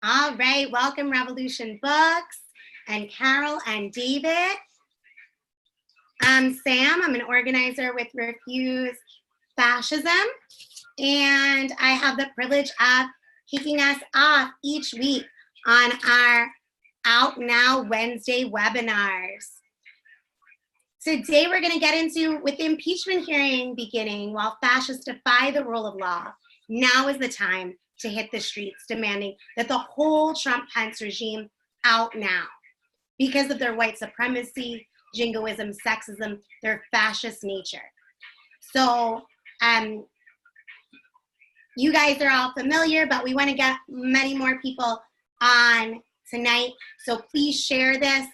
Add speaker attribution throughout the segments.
Speaker 1: All right, welcome Revolution Books and Carol and David. I'm Sam, I'm an organizer with Refuse Fascism, and I have the privilege of kicking us off each week on our OutNow Wednesday webinars. Today we're going to get into, with the impeachment hearing beginning, while fascists defy the rule of law, now is the time to hit the streets demanding that the whole Trump-Pence regime out now because of their white supremacy, jingoism, sexism, their fascist nature. So you guys are all familiar, but we want to get many more people on tonight. So please share this.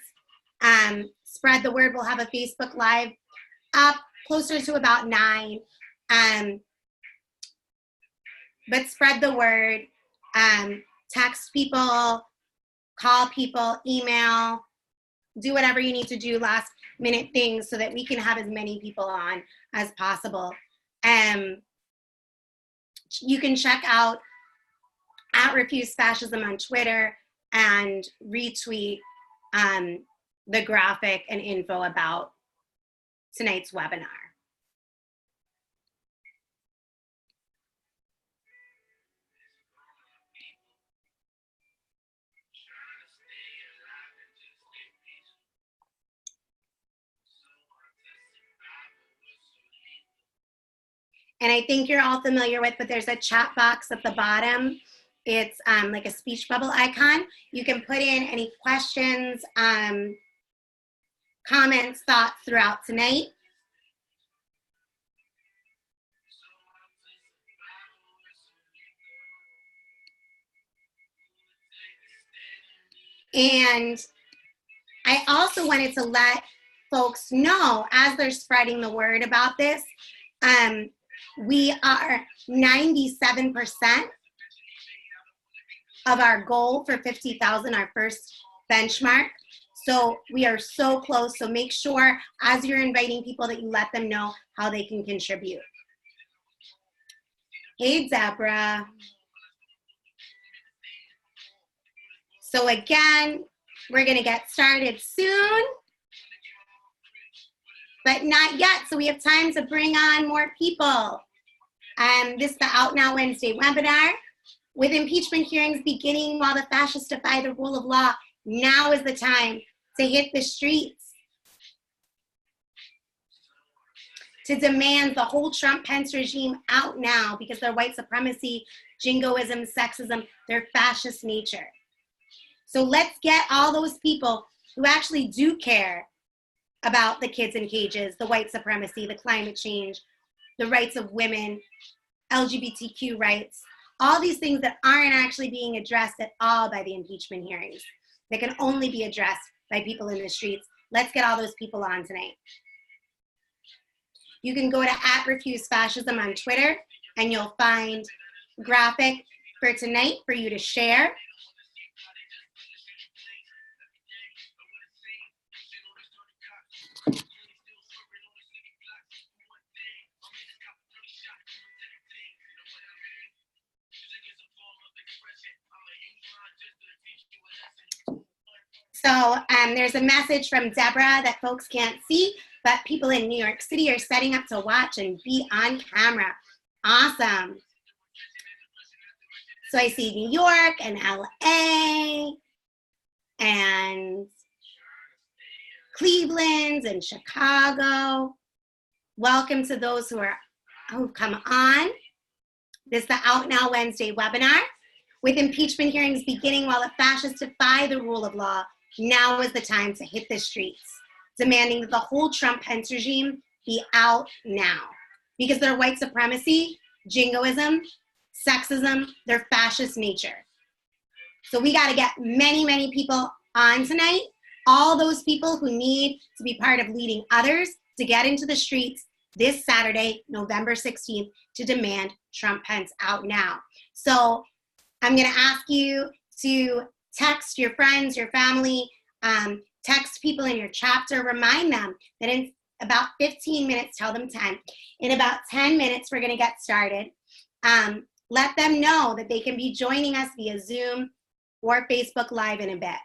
Speaker 1: Spread the word. We'll have a Facebook Live up closer to about 9. But spread the word. Text people, call people, email, do whatever you need to do, last minute things, so that we can have as many people on as possible. You can check out @Refuse Fascism on Twitter and retweet the graphic and info about tonight's webinar. And I think you're all familiar with, but there's a chat box at the bottom. It's like a speech bubble icon. You can put in any questions, comments, thoughts throughout tonight. And I also wanted to let folks know, as they're spreading the word about this, we are 97% of our goal for 50,000, our first benchmark. So we are so close. So make sure, as you're inviting people, that you let them know how they can contribute. Hey, Deborah. So again, we're going to get started soon, but not yet. So we have time to bring on more people. This is the OutNow Wednesday webinar. With impeachment hearings beginning while the fascists defy the rule of law, now is the time to hit the streets to demand the whole Trump-Pence regime out now because their white supremacy, jingoism, sexism, their fascist nature. So let's get all those people who actually do care about the kids in cages, the white supremacy, the climate change, the rights of women, LGBTQ rights, all these things that aren't actually being addressed at all by the impeachment hearings, that can only be addressed by people in the streets. Let's get all those people on tonight. You can go to @Refuse Fascism on Twitter, and you'll find a graphic for tonight for you to share. So there's a message from Deborah that folks can't see, but people in New York City are setting up to watch and be on camera. Awesome. So I see New York and LA and Cleveland and Chicago. Welcome to those who've come on. This is the OutNow Wednesday webinar. With impeachment hearings beginning while the fascists defy the rule of law, now is the time to hit the streets, demanding that the whole Trump-Pence regime be out now because their white supremacy, jingoism, sexism, their fascist nature. So we got to get many, many people on tonight, all those people who need to be part of leading others to get into the streets this Saturday, November 16th, to demand Trump-Pence out now. So I'm going to ask you to text your friends, your family, text people in your chapter, remind them that in about 15 minutes, tell them 10. In about 10 minutes, we're going to get started. Let them know that they can be joining us via Zoom or Facebook Live in a bit.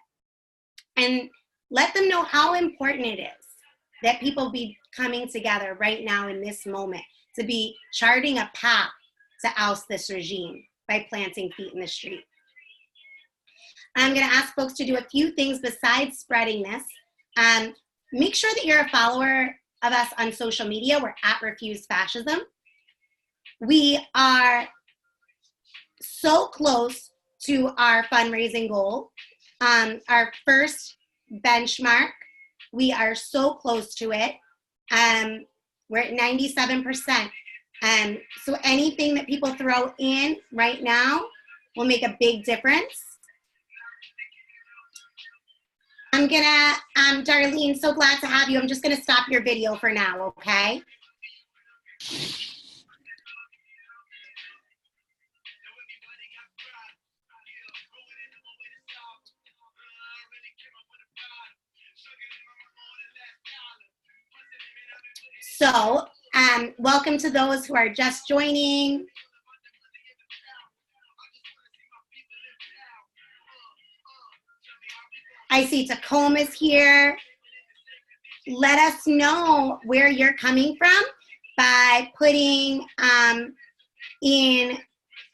Speaker 1: And let them know how important it is that people be coming together right now in this moment to be charting a path to oust this regime by planting feet in the street. I'm going to ask folks to do a few things besides spreading this. Make sure that you're a follower of us on social media. We're at Refuse Fascism. We are so close to our fundraising goal. Our first benchmark, we are so close to it. We're at 97%. So anything that people throw in right now will make a big difference. I'm gonna, Darlene, so glad to have you. I'm just gonna stop your video for now, okay? So, welcome to those who are just joining. I see Tacoma's here. Let us know where you're coming from by putting in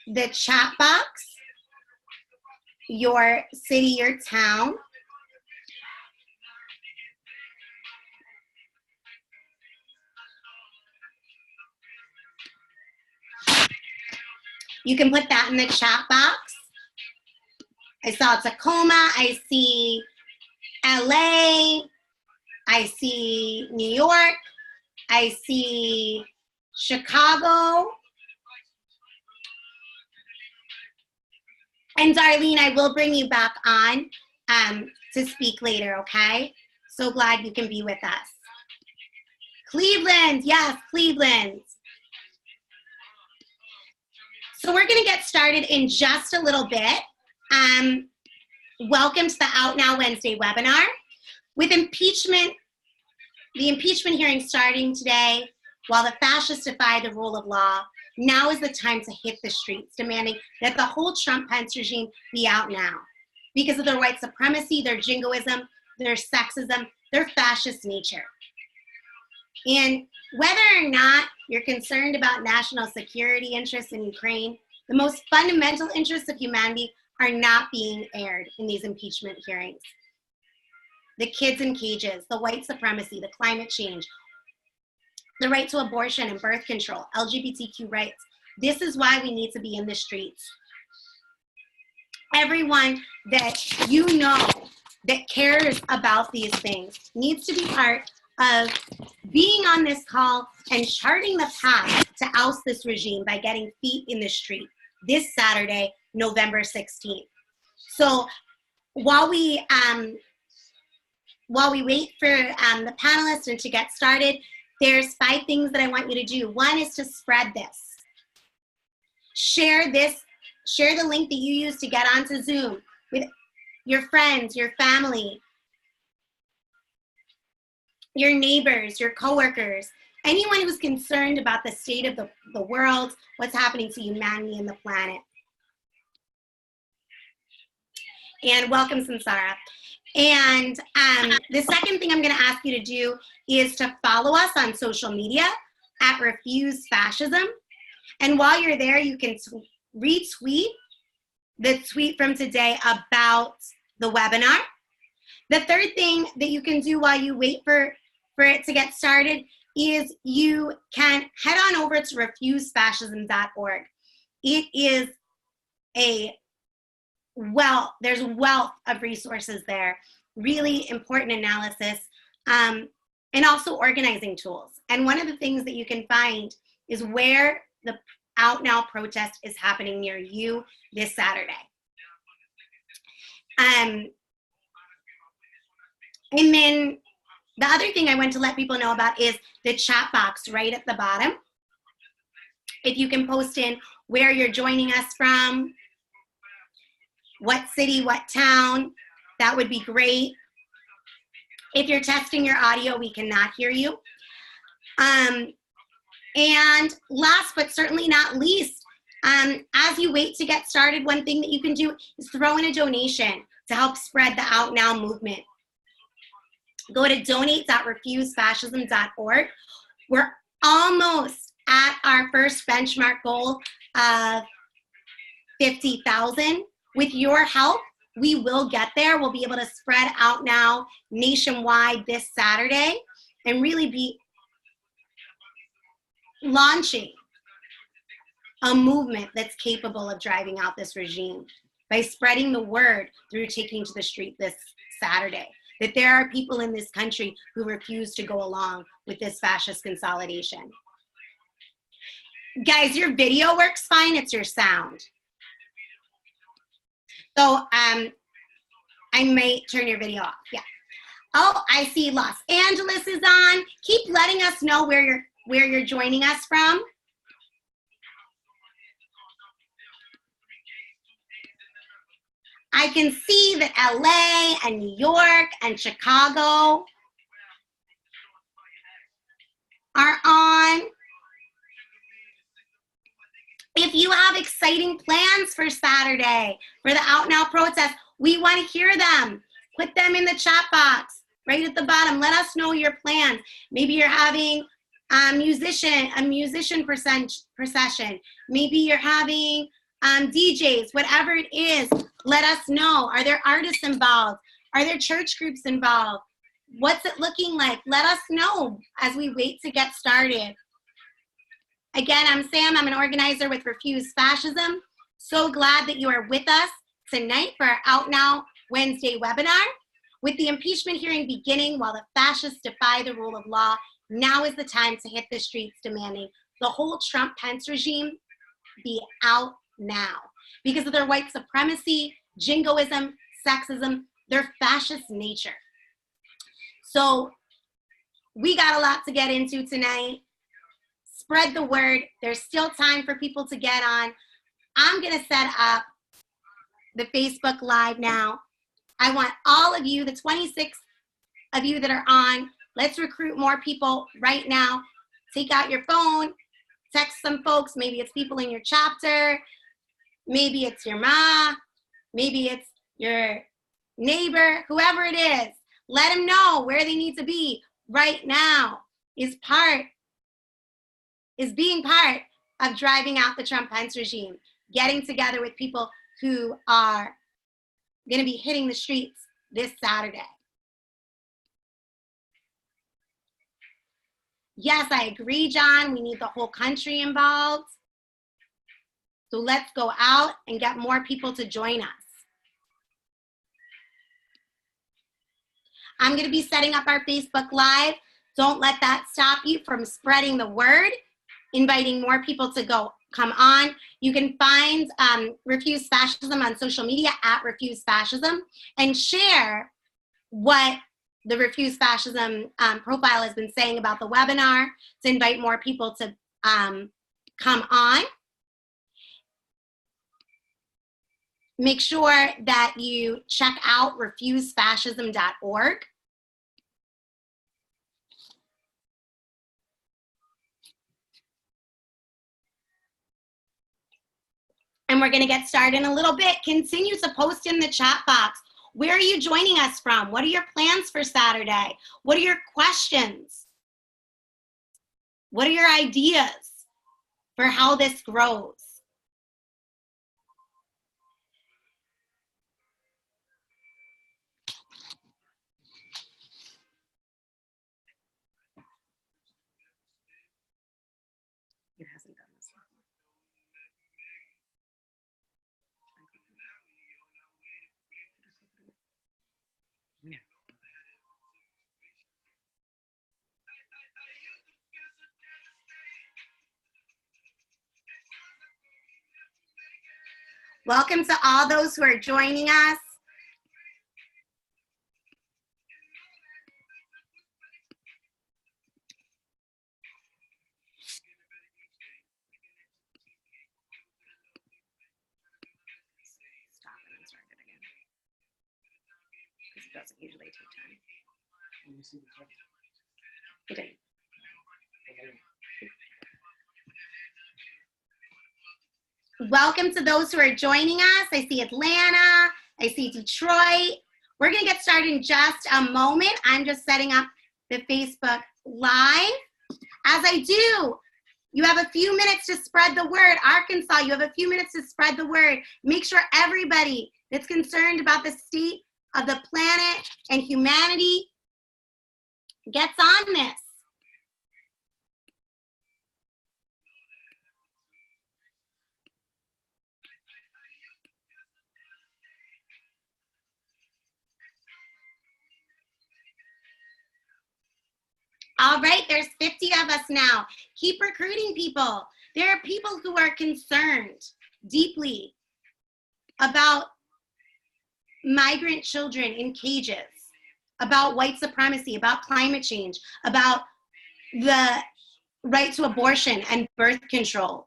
Speaker 1: the chat box your city, your town. You can put that in the chat box. I saw Tacoma, I see LA, I see New York, I see Chicago. And Darlene, I will bring you back on to speak later, okay? So glad you can be with us. Cleveland, yes, Cleveland. So we're gonna get started in just a little bit. Welcome to the OutNow Wednesday webinar. With impeachment, the impeachment hearing starting today, while the fascists defy the rule of law, now is the time to hit the streets, demanding that the whole Trump-Pence regime be out now because of their white supremacy, their jingoism, their sexism, their fascist nature. And whether or not you're concerned about national security interests in Ukraine, the most fundamental interests of humanity are not being aired in these impeachment hearings. The kids in cages, the white supremacy, the climate change, the right to abortion and birth control, LGBTQ rights. This is why we need to be in the streets. Everyone that you know that cares about these things needs to be part of being on this call and charting the path to oust this regime by getting feet in the street this Saturday, November 16th. So while we wait for the panelists and to get started, there's 5 things that I want you to do. One is to spread this. Share this, share the link that you use to get onto Zoom with your friends, your family, your neighbors, your coworkers, anyone who's concerned about the state of the world, what's happening to humanity and the planet. And welcome, Sansara. And the second thing I'm gonna ask you to do is to follow us on social media at Refuse Fascism. And while you're there, you can retweet the tweet from today about the webinar. The third thing that you can do while you wait for it to get started is you can head on over to refusefascism.org. It is there's a wealth of resources there, really important analysis, and also organizing tools. And one of the things that you can find is where the OutNow protest is happening near you this Saturday. And then the other thing I want to let people know about is the chat box right at the bottom. If you can post in where you're joining us from, what city, what town, that would be great. If you're testing your audio, we cannot hear you. And last but certainly not least, As you wait to get started, one thing that you can do is throw in a donation to help spread the OutNow movement. Go to donate.refusefascism.org. We're almost at our first benchmark goal of 50,000. With your help, we will get there. We'll be able to spread OutNow nationwide this Saturday and really be launching a movement that's capable of driving out this regime by spreading the word through taking to the street this Saturday, that there are people in this country who refuse to go along with this fascist consolidation. Guys, your video works fine, it's your sound. So I might turn your video off, yeah. Oh, I see Los Angeles is on. Keep letting us know where you're joining us from. I can see that LA and New York and Chicago are on. If you have exciting plans for Saturday for the OutNow protest, we want to hear them. Put them in the chat box right at the bottom. Let us know your plans. Maybe you're having a musician procession. Maybe you're having DJs, whatever it is, let us know. Are there artists involved? Are there church groups involved? What's it looking like? Let us know as we wait to get started. Again, I'm Sam. I'm an organizer with Refuse Fascism. So glad that you are with us tonight for our OutNow Wednesday webinar. With the impeachment hearing beginning while the fascists defy the rule of law, now is the time to hit the streets demanding the whole Trump-Pence regime be out now because of their white supremacy, jingoism, sexism, their fascist nature. So we got a lot to get into tonight. Spread the word. There's still time for people to get on. I'm going to set up the Facebook Live now. I want all of you, the 26 of you that are on, let's recruit more people right now. Take out your phone, text some folks. Maybe it's people in your chapter. Maybe it's your ma. Maybe it's your neighbor, whoever it is. Let them know where they need to be right now is being part of driving out the Trump-Pence regime, getting together with people who are going to be hitting the streets this Saturday. Yes, I agree, John. We need the whole country involved. So let's go out and get more people to join us. I'm going to be setting up our Facebook Live. Don't let that stop you from spreading the word, inviting more people to come on. You can find Refuse Fascism on social media at Refuse Fascism and share what the Refuse Fascism profile has been saying about the webinar to invite more people to come on. Make sure that you check out refusefascism.org. And we're going to get started in a little bit. Continue to post in the chat box. Where are you joining us from? What are your plans for Saturday? What are your questions? What are your ideas for how this grows? It hasn't done this. Yeah. Welcome to all those who are joining us. Stop and start it again. Because it doesn't usually take time. It didn't. Welcome to those who are joining us. I see Atlanta. I see Detroit. We're going to get started in just a moment. I'm just setting up the Facebook Live. As I do, you have a few minutes to spread the word. Arkansas, you have a few minutes to spread the word. Make sure everybody that's concerned about the state of the planet and humanity gets on this. All right, there's 50 of us now. Keep recruiting people. There are people who are concerned deeply about migrant children in cages, about white supremacy, about climate change, about the right to abortion and birth control,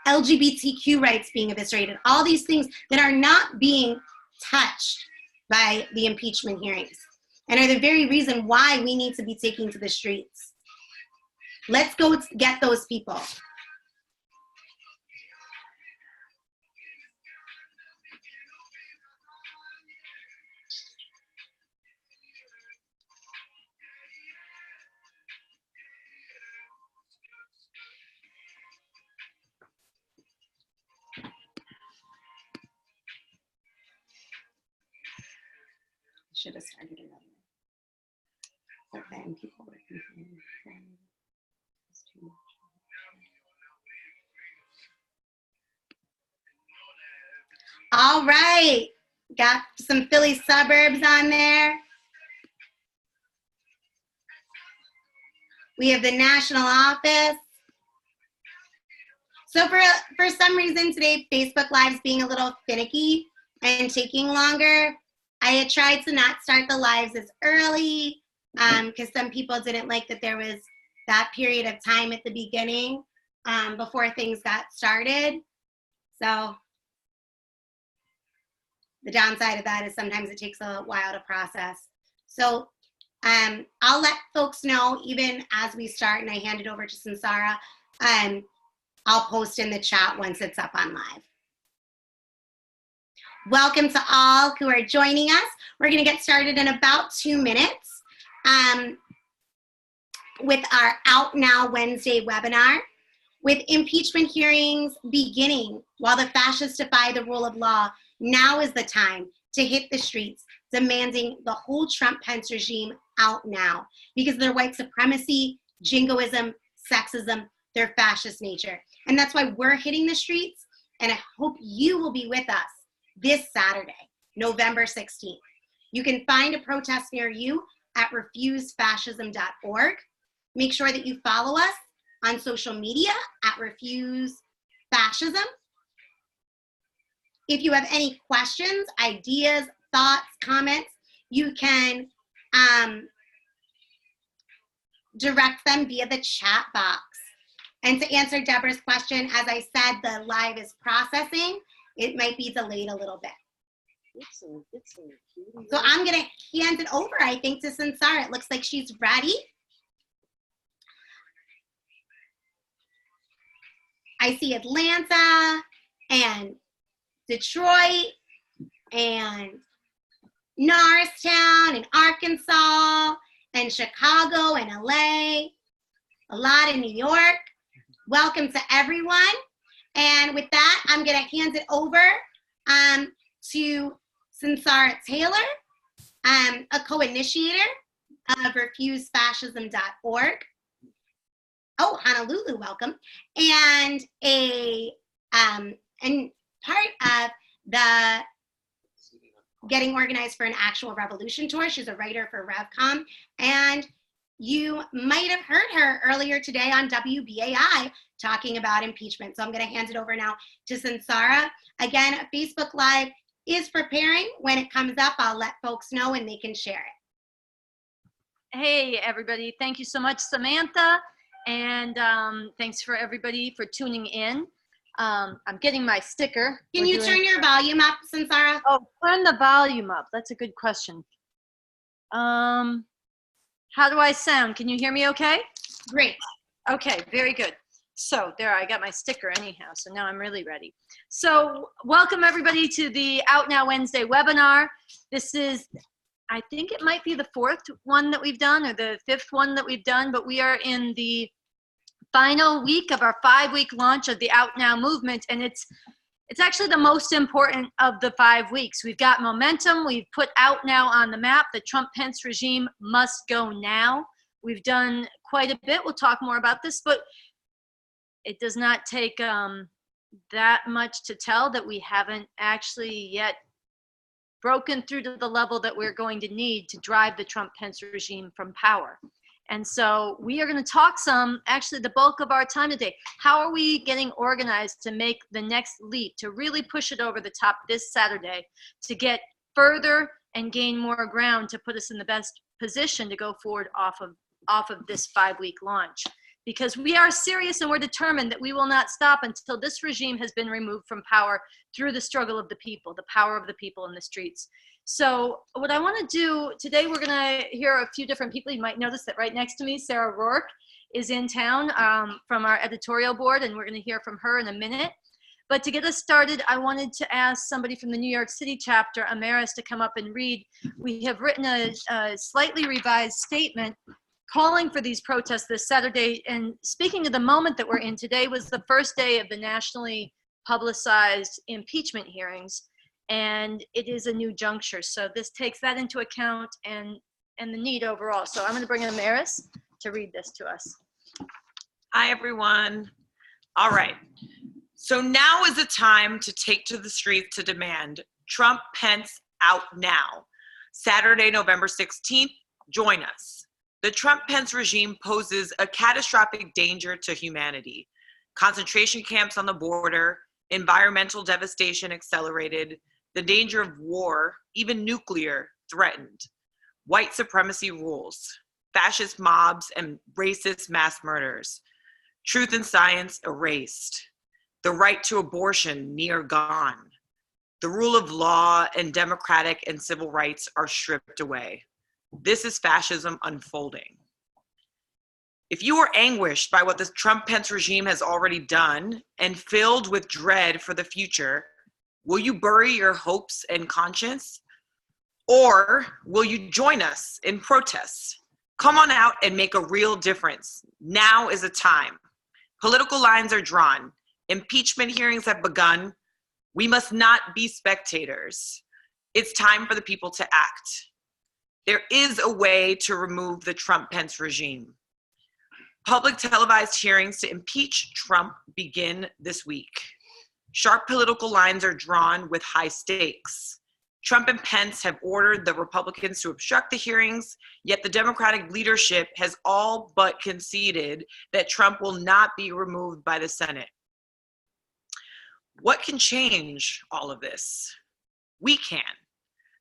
Speaker 1: LGBTQ rights being eviscerated, all these things that are not being touched by the impeachment hearings and are the very reason why we need to be taking to the streets. Let's go get those people. Should have started earlier. But then people were complaining. It's too much. All right. Got some Philly suburbs on there. We have the national office. So for some reason today, Facebook Live's being a little finicky and taking longer. I had tried to not start the lives as early because some people didn't like that there was that period of time at the beginning before things got started. So the downside of that is sometimes it takes a while to process. So I'll let folks know even as we start and I hand it over to Sansara. I'll post in the chat once it's up on live. Welcome to all who are joining us. We're going to get started in about 2 minutes with our Out Now Wednesday webinar. With impeachment hearings beginning while the fascists defy the rule of law, now is the time to hit the streets demanding the whole Trump-Pence regime out now because of their white supremacy, jingoism, sexism, their fascist nature. And that's why we're hitting the streets, and I hope you will be with us this Saturday, November 16th. You can find a protest near you at refusefascism.org. Make sure that you follow us on social media at refusefascism. If you have any questions, ideas, thoughts, comments, you can direct them via the chat box. And to answer Deborah's question, as I said, the live is processing. It might be delayed a little bit. So I'm going to hand it over, I think, to Sansara. It looks like she's ready. I see Atlanta and Detroit and Norristown and Arkansas and Chicago and LA, a lot in New York. Welcome to everyone. And with that, I'm going to hand it over to Sansara Taylor, a co-initiator of refusefascism.org. Oh, Honolulu, welcome. And and part of the Getting Organized for an Actual Revolution tour. She's a writer for RevCom. And you might have heard her earlier today on WBAI talking about impeachment. So I'm going to hand it over now to Sansara. Again, Facebook Live is preparing. When it comes up, I'll let folks know and they can share it.
Speaker 2: Hey, everybody. Thank you so much, Samantha. And thanks for everybody for tuning in. I'm getting my sticker.
Speaker 1: Can you turn your volume up, Sansara?
Speaker 2: Oh, turn the volume up. That's a good question. How do I sound? Can you hear me okay?
Speaker 1: Great.
Speaker 2: Okay, very good. So there, I got my sticker anyhow, so now I'm really ready. So welcome everybody to the Out Now Wednesday webinar. This is, I think it might be the 4th one that we've done or the 5th one that we've done, but we are in the final week of our 5-week launch of the Out Now movement, and it's actually the most important of the 5 weeks. We've got momentum. We've put Out Now on the map. The Trump-Pence regime must go now. We've done quite a bit. We'll talk more about this, but it does not take that much to tell that we haven't actually yet broken through to the level that we're going to need to drive the Trump-Pence regime from power. And so we are going to talk actually the bulk of our time today. How are we getting organized to make the next leap, to really push it over the top this Saturday, to get further and gain more ground to put us in the best position to go forward off of this 5-week launch? Because we are serious and we're determined that we will not stop until this regime has been removed from power through the struggle of the people, the power of the people in the streets. So what I want to do today, we're going to hear a few different people. You might notice that right next to me, Sarah Rourke is in town from our editorial board, and we're going to hear from her in a minute. But to get us started, I wanted to ask somebody from the New York City chapter, Amaris, to come up and read. We have written a slightly revised statement calling for these protests this Saturday. And speaking of the moment that we're in, today was the first day of the nationally publicized impeachment hearings, and it is a new juncture. So this takes that into account and the need overall. So I'm going to bring in Amaris to read this to us.
Speaker 3: Hi, everyone. All right. So now is the time to take to the streets to demand Trump Pence out now. Saturday, November 16th, join us. The Trump-Pence regime poses a catastrophic danger to humanity. Concentration camps on the border, environmental devastation accelerated, the danger of war, even nuclear, threatened. White supremacy rules, fascist mobs and racist mass murders. Truth and science erased. The right to abortion near gone. The rule of law and democratic and civil rights are stripped away. This is fascism unfolding. If you are anguished by what the Trump-Pence regime has already done and filled with dread for the future, will you bury your hopes and conscience? Or will you join us in protests? Come on out and make a real difference. Now is the time. Political lines are drawn. Impeachment hearings have begun. We must not be spectators. It's time for the people to act. There is a way to remove the Trump-Pence regime. Public televised hearings to impeach Trump begin this week. Sharp political lines are drawn with high stakes. Trump and Pence have ordered the Republicans to obstruct the hearings, yet the Democratic leadership has all but conceded that Trump will not be removed by the Senate. What can change all of this? We can.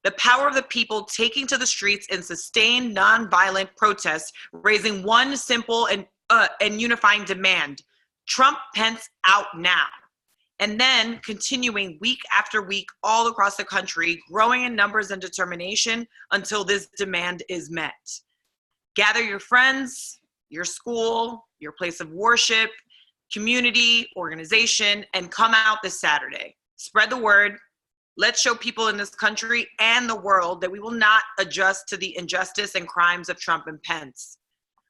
Speaker 3: The power of the people taking to the streets in sustained nonviolent protests, raising one simple and unifying demand: Trump Pence out now. And then continuing week after week all across the country, growing in numbers and determination until this demand is met. Gather your friends, your school, your place of worship, community, organization, and come out this Saturday. Spread the word. Let's show people in this country and the world that we will not adjust to the injustice and crimes of Trump and Pence.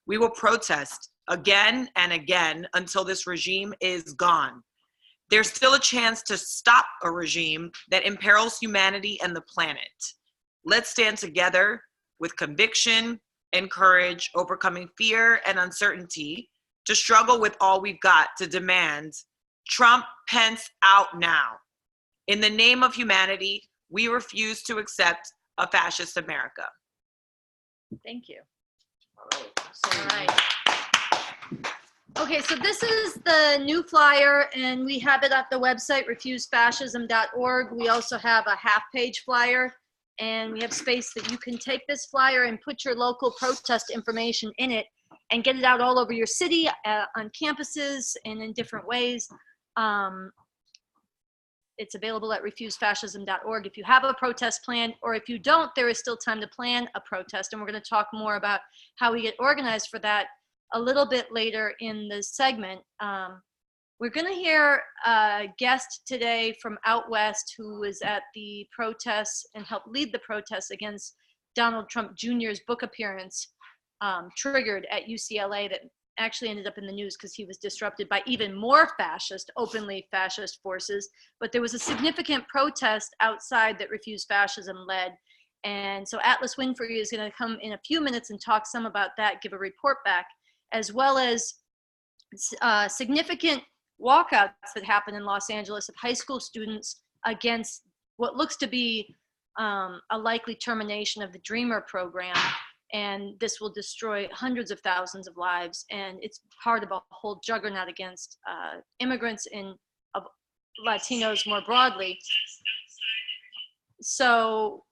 Speaker 3: We will protest again and again until this regime is gone. There's still a chance to stop a regime that imperils humanity and the planet. Let's stand together with conviction and courage, overcoming fear and uncertainty, to struggle with all we've got to demand Trump Pence out now. In the name of humanity, we refuse to accept a fascist America.
Speaker 2: Thank you. All right. Okay, so this is the new flyer, and we have it at the website, refusefascism.org. We also have a half-page flyer, and we have space that you can take this flyer and put your local protest information in it and get it out all over your city, on campuses, and in different ways. It's available at refusefascism.org if you have a protest planned, or if you don't, there is still time to plan a protest, and we're going to talk more about how we get organized for that a little bit later in the segment. We're going to hear a guest today from out west who was at the protests and helped lead the protests against Donald Trump Jr.'s book appearance, triggered at UCLA, that actually ended up in the news because he was disrupted by even more fascist, openly fascist forces. But there was a significant protest outside that Refuse Fascism led. And so Atlas Winfrey is going to come in a few minutes and talk some about that, give a report back, as well as significant walkouts that happen in Los Angeles of high school students against what looks to be a likely termination of the Dreamer program. And this will destroy hundreds of thousands of lives. And it's part of a whole juggernaut against immigrants and Latinos more broadly. So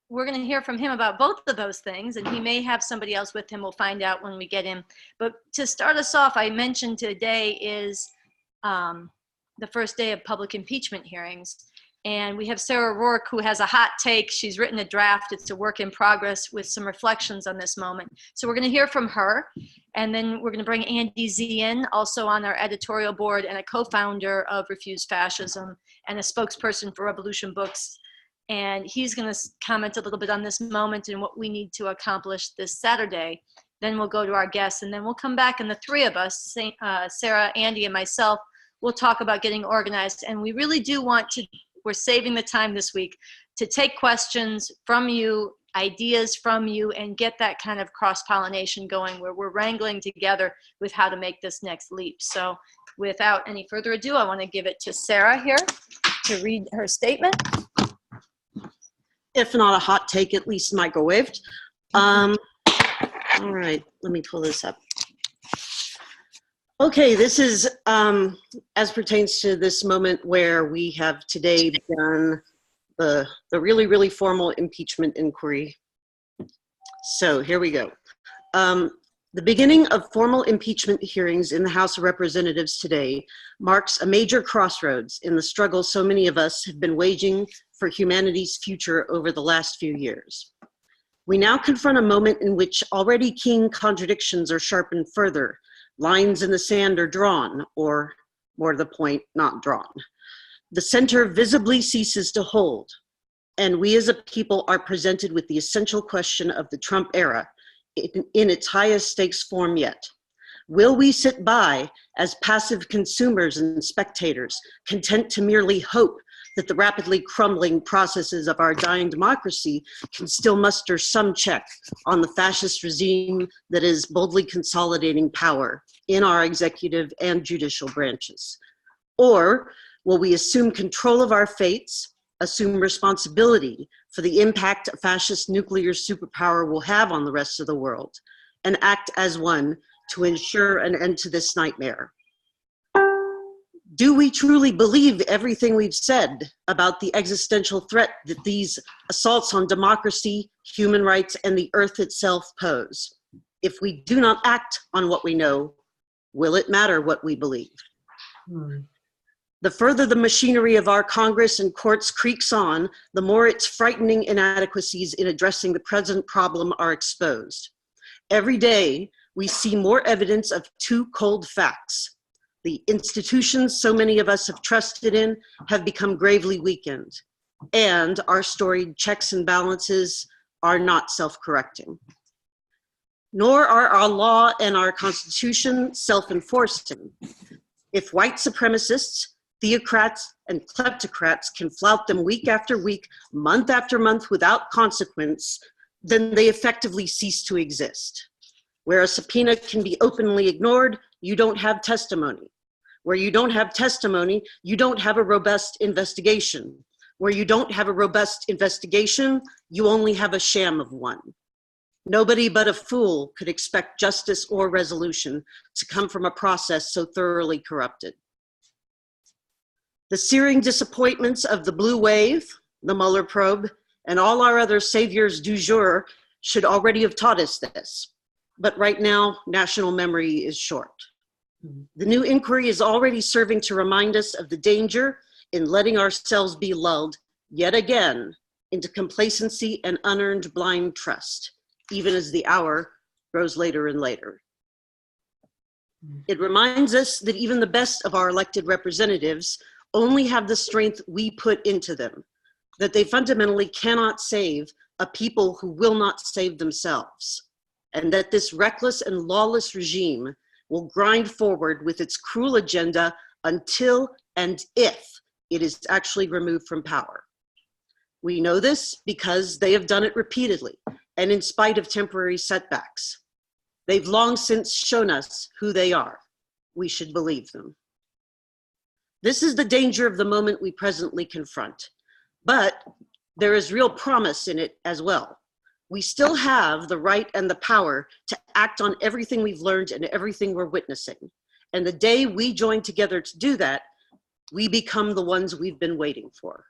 Speaker 2: we're going to hear from him about both of those things, and he may have somebody else with him. We'll find out when we get him. But to start us off, I mentioned today is the first day of public impeachment hearings. And we have Sarah Rourke, who has a hot take. She's written a draft. It's a work in progress with some reflections on this moment. So we're going to hear from her. And then we're going to bring Andy Z in, also on our editorial board and a co-founder of Refuse Fascism and a spokesperson for Revolution Books. And he's going to comment a little bit on this moment and what we need to accomplish this Saturday. Then we'll go to our guests, and then we'll come back, and the three of us, Sarah, Andy, and myself, will talk about getting organized. And we really do want to, we're saving the time this week to take questions from you, ideas from you, and get that kind of cross-pollination going where we're wrangling together with how to make this next leap. So without any further ado, I want to give it to Sarah here to read her statement.
Speaker 4: If not a hot take, at least microwaved. All right, let me pull this up. Okay, this is as pertains to this moment where we have today begun the really, really formal impeachment inquiry. So here we go. The beginning of formal impeachment hearings in the House of Representatives today marks a major crossroads in the struggle so many of us have been waging for humanity's future over the last few years. We now confront a moment in which already keen contradictions are sharpened further, lines in the sand are drawn, or more to the point, not drawn. The center visibly ceases to hold, and we as a people are presented with the essential question of the Trump era in its highest stakes form yet. Will we sit by as passive consumers and spectators, content to merely hope that the rapidly crumbling processes of our dying democracy can still muster some check on the fascist regime that is boldly consolidating power in our executive and judicial branches? Or will we assume control of our fates, assume responsibility for the impact a fascist nuclear superpower will have on the rest of the world, and act as one to ensure an end to this nightmare? Do we truly believe everything we've said about the existential threat that these assaults on democracy, human rights, and the earth itself pose? If we do not act on what we know, will it matter what we believe? The further the machinery of our Congress and courts creaks on, the more its frightening inadequacies in addressing the present problem are exposed. Every day, we see more evidence of two cold facts. The institutions so many of us have trusted in have become gravely weakened, and our storied checks and balances are not self-correcting. Nor are our law and our Constitution self-enforcing. If white supremacists, theocrats, and kleptocrats can flout them week after week, month after month without consequence, then they effectively cease to exist. Where a subpoena can be openly ignored, you don't have testimony. Where you don't have testimony, you don't have a robust investigation. Where you don't have a robust investigation, you only have a sham of one. Nobody but a fool could expect justice or resolution to come from a process so thoroughly corrupted. The searing disappointments of the blue wave, the Mueller probe, and all our other saviors du jour should already have taught us this. But right now, national memory is short. The new inquiry is already serving to remind us of the danger in letting ourselves be lulled yet again into complacency and unearned blind trust, even as the hour grows later and later. It reminds us that even the best of our elected representatives only have the strength we put into them, that they fundamentally cannot save a people who will not save themselves, and that this reckless and lawless regime will grind forward with its cruel agenda until and if it is actually removed from power. We know this because they have done it repeatedly and in spite of temporary setbacks. They've long since shown us who they are. We should believe them. This is the danger of the moment we presently confront, but there is real promise in it as well. We still have the right and the power to act on everything we've learned and everything we're witnessing. And the day we join together to do that, we become the ones we've been waiting for.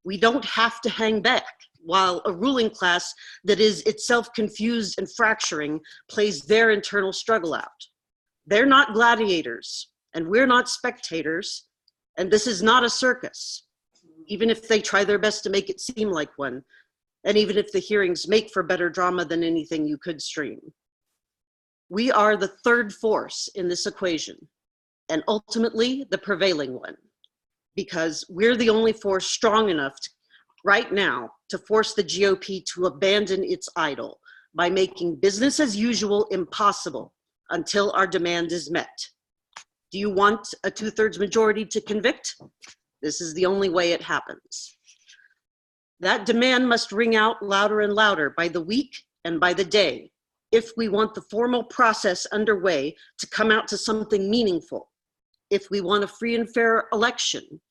Speaker 4: We don't have to hang back while a ruling class that is itself confused and fracturing plays their internal struggle out. They're not gladiators, and we're not spectators, and this is not a circus, even if they try their best to make it seem like one, and even if the hearings make for better drama than anything you could stream. We are the third force in this equation, and ultimately the prevailing one, because we're the only force strong enough right now to force the GOP to abandon its idol by making business as usual impossible until our demand is met. Do you want a 2/3 majority to convict? This is the only way it happens. That demand must ring out louder and louder by the week and by the day if we want the formal process underway to come out to something meaningful, if we want a free and fair election,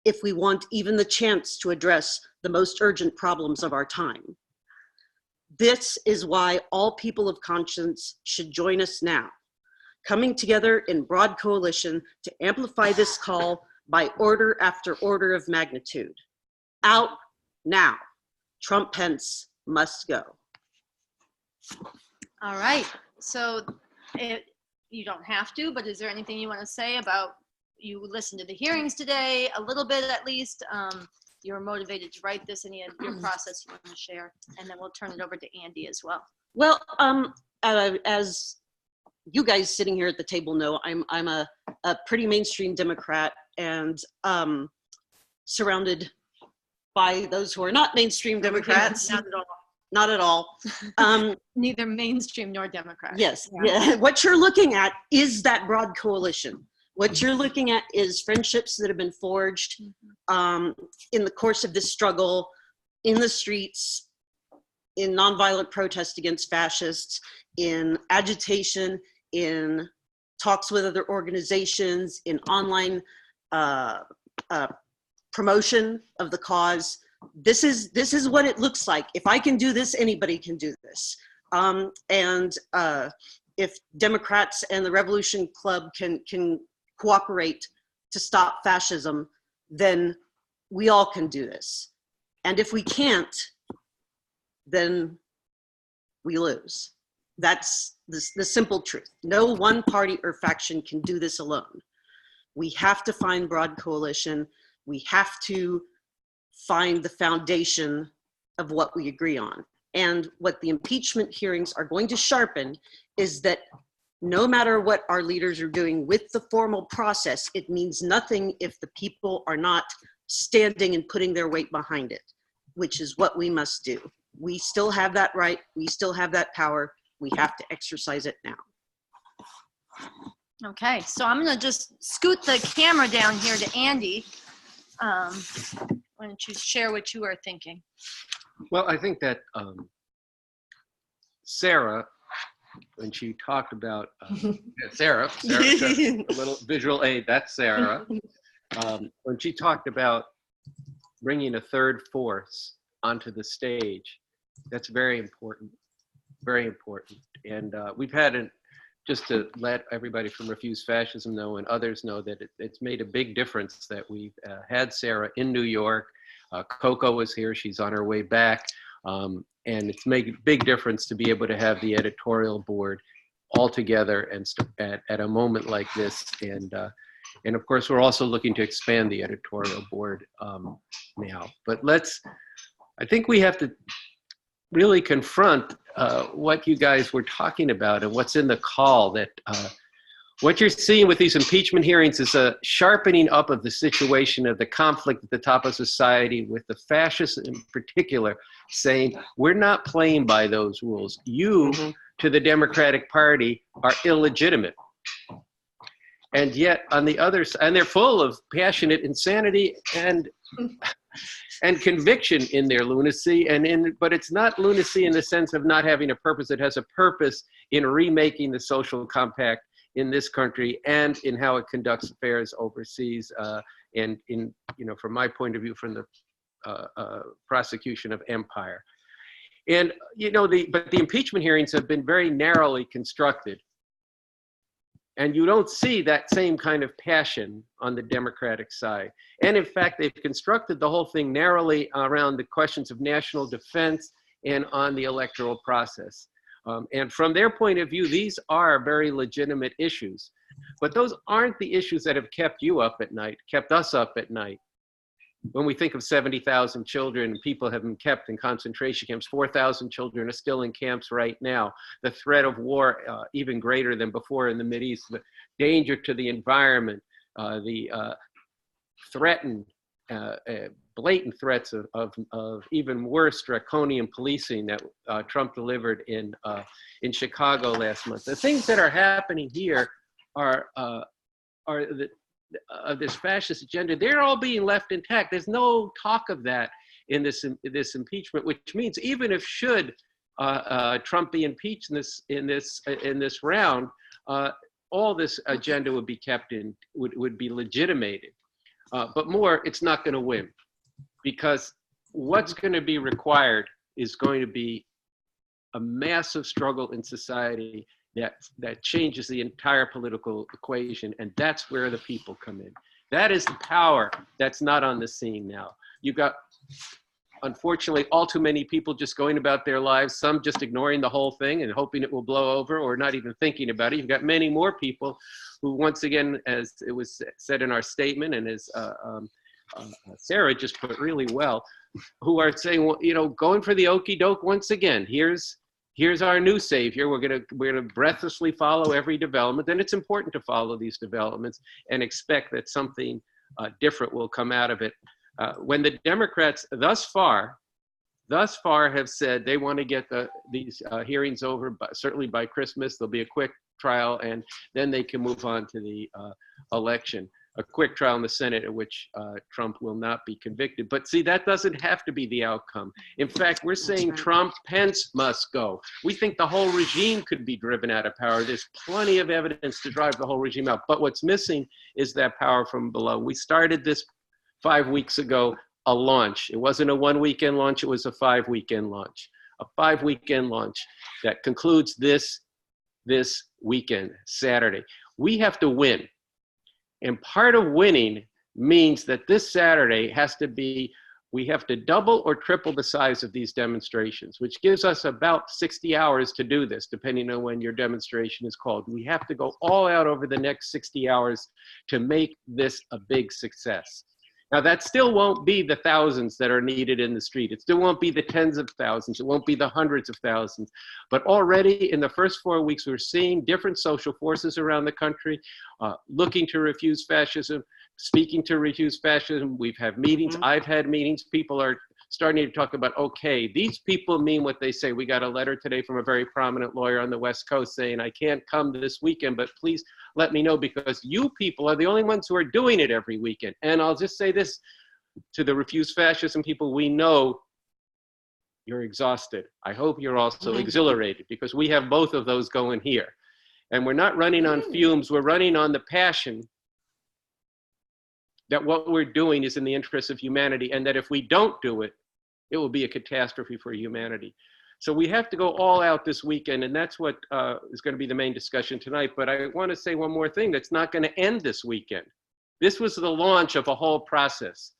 Speaker 4: if we want even the chance to address the most urgent problems of our time. This is why all people of conscience should join us now, coming together in broad coalition to amplify this call by order after order of magnitude. Out now. Trump Pence must go.
Speaker 2: All right. So you don't have to, but is there anything you want to say about, you listened to the hearings today, a little bit at least. You were motivated to write this, any of your process you want to share, and then we'll turn it over to Andy as well.
Speaker 4: Well, as you guys sitting here at the table know, I'm a pretty mainstream Democrat, and surrounded by those who are not mainstream Democrats.
Speaker 2: Not at all.
Speaker 4: Not at all.
Speaker 2: Neither mainstream nor Democrat.
Speaker 4: Yes. Yeah. What you're looking at is that broad coalition. What you're looking at is friendships that have been forged in the course of this struggle, in the streets, in nonviolent protest against fascists, in agitation, in talks with other organizations, in online promotion of the cause. This is what it looks like. If I can do this, anybody can do this. If Democrats and the Revolution Club can cooperate to stop fascism, then we all can do this. And if we can't, then we lose. That's the simple truth. No one party or faction can do this alone. We have to find broad coalition. We have to find the foundation of what we agree on. And what the impeachment hearings are going to sharpen is that no matter what our leaders are doing with the formal process, it means nothing if the people are not standing and putting their weight behind it, which is what we must do. We still have that right. We still have that power. We have to exercise it now.
Speaker 2: Okay, so I'm gonna just scoot the camera down here to Andy. Why don't you share what you are thinking?
Speaker 5: Well, I think that Sarah, when she talked about Sarah, a little visual aid, that's Sarah. When she talked about bringing a third force onto the stage, that's very important, very important. And we've had, just to let everybody from Refuse Fascism know and others know that it's made a big difference that we've had Sarah in New York. Coco was here, she's on her way back. And it's made a big difference to be able to have the editorial board all together and at a moment like this. And of course, we're also looking to expand the editorial board now. But I think we have to really confront what you guys were talking about and what's in the call, that What you're seeing with these impeachment hearings is a sharpening up of the situation of the conflict at the top of society, with the fascists in particular saying, we're not playing by those rules. You, to the Democratic Party, are illegitimate. And yet on the other side, and they're full of passionate insanity and conviction in their lunacy, but it's not lunacy in the sense of not having a purpose. It has a purpose in remaking the social compact in this country and in how it conducts affairs overseas, and in, from my point of view, from the prosecution of empire. And, but the impeachment hearings have been very narrowly constructed. And you don't see that same kind of passion on the Democratic side. And in fact, they've constructed the whole thing narrowly around the questions of national defense and on the electoral process. And from their point of view, these are very legitimate issues. But those aren't the issues that have kept you up at night, kept us up at night. When we think of 70,000 children, and people have been kept in concentration camps, 4,000 children are still in camps right now. The threat of war, even greater than before in the Mideast, the danger to the environment, the threatened, blatant threats of even worse draconian policing that Trump delivered in Chicago last month. The things that are happening here are of this fascist agenda, they're all being left intact. There's no talk of that in this impeachment, which means even if should Trump be impeached in this round, all this agenda would be kept in, would be legitimated. But more, it's not going to win, because what's going to be required is going to be a massive struggle in society that changes the entire political equation, and that's where the people come in. That is the power that's not on the scene now. You've got, unfortunately, all too many people just going about their lives, some just ignoring the whole thing and hoping it will blow over, or not even thinking about it. You've got many more people who, once again, as it was said in our statement, and as Sarah just put really well, who are saying, well, going for the okey doke once again. Here's our new savior. We're gonna breathlessly follow every development, and it's important to follow these developments and expect that something different will come out of it. When the Democrats thus far have said they want to get these hearings over, certainly by Christmas, there'll be a quick trial, and then they can move on to the election. A quick trial in the Senate at which Trump will not be convicted. But see, that doesn't have to be the outcome. In fact, we're saying Trump, Pence must go. We think the whole regime could be driven out of power. There's plenty of evidence to drive the whole regime out. But what's missing is that power from below. We started this 5 weeks ago, a launch. It wasn't a one-weekend launch, it was a 5-weekend launch. A 5-weekend launch that concludes this weekend, Saturday. We have to win. And part of winning means that this Saturday we have to double or triple the size of these demonstrations, which gives us about 60 hours to do this, depending on when your demonstration is called. We have to go all out over the next 60 hours to make this a big success. Now, that still won't be the thousands that are needed in the street. It still won't be the tens of thousands. It won't be the hundreds of thousands. But already in the first 4 weeks, we're seeing different social forces around the country looking to refuse fascism, speaking to refuse fascism. We've had meetings. I've had meetings. People are starting to talk about, okay, these people mean what they say. We got a letter today from a very prominent lawyer on the West Coast saying, I can't come this weekend, but please let me know, because you people are the only ones who are doing it every weekend. And I'll just say this to the refuse fascism people: we know you're exhausted. I hope you're also exhilarated, because we have both of those going here. And we're not running on fumes, we're running on the passion that what we're doing is in the interest of humanity, and that if we don't do it, it will be a catastrophe for humanity. So we have to go all out this weekend, and that's what is going to be the main discussion tonight. But I want to say one more thing that's not going to end this weekend. This was the launch of a whole process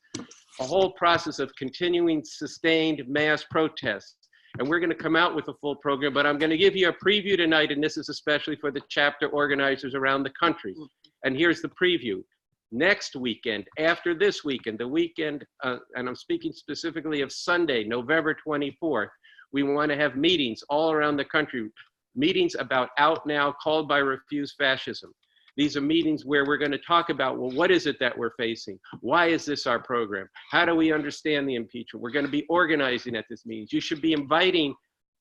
Speaker 5: of continuing sustained mass protests. And we're going to come out with a full program, but I'm going to give you a preview tonight, and this is especially for the chapter organizers around the country. And here's the preview. Next weekend, after this weekend, the weekend, and I'm speaking specifically of Sunday, November 24th, we want to have meetings all around the country, meetings about OutNow, called by Refuse Fascism. These are meetings where we're going to talk about, well, what is it that we're facing? Why is this our program? How do we understand the impeachment? We're going to be organizing at this meeting. You should be inviting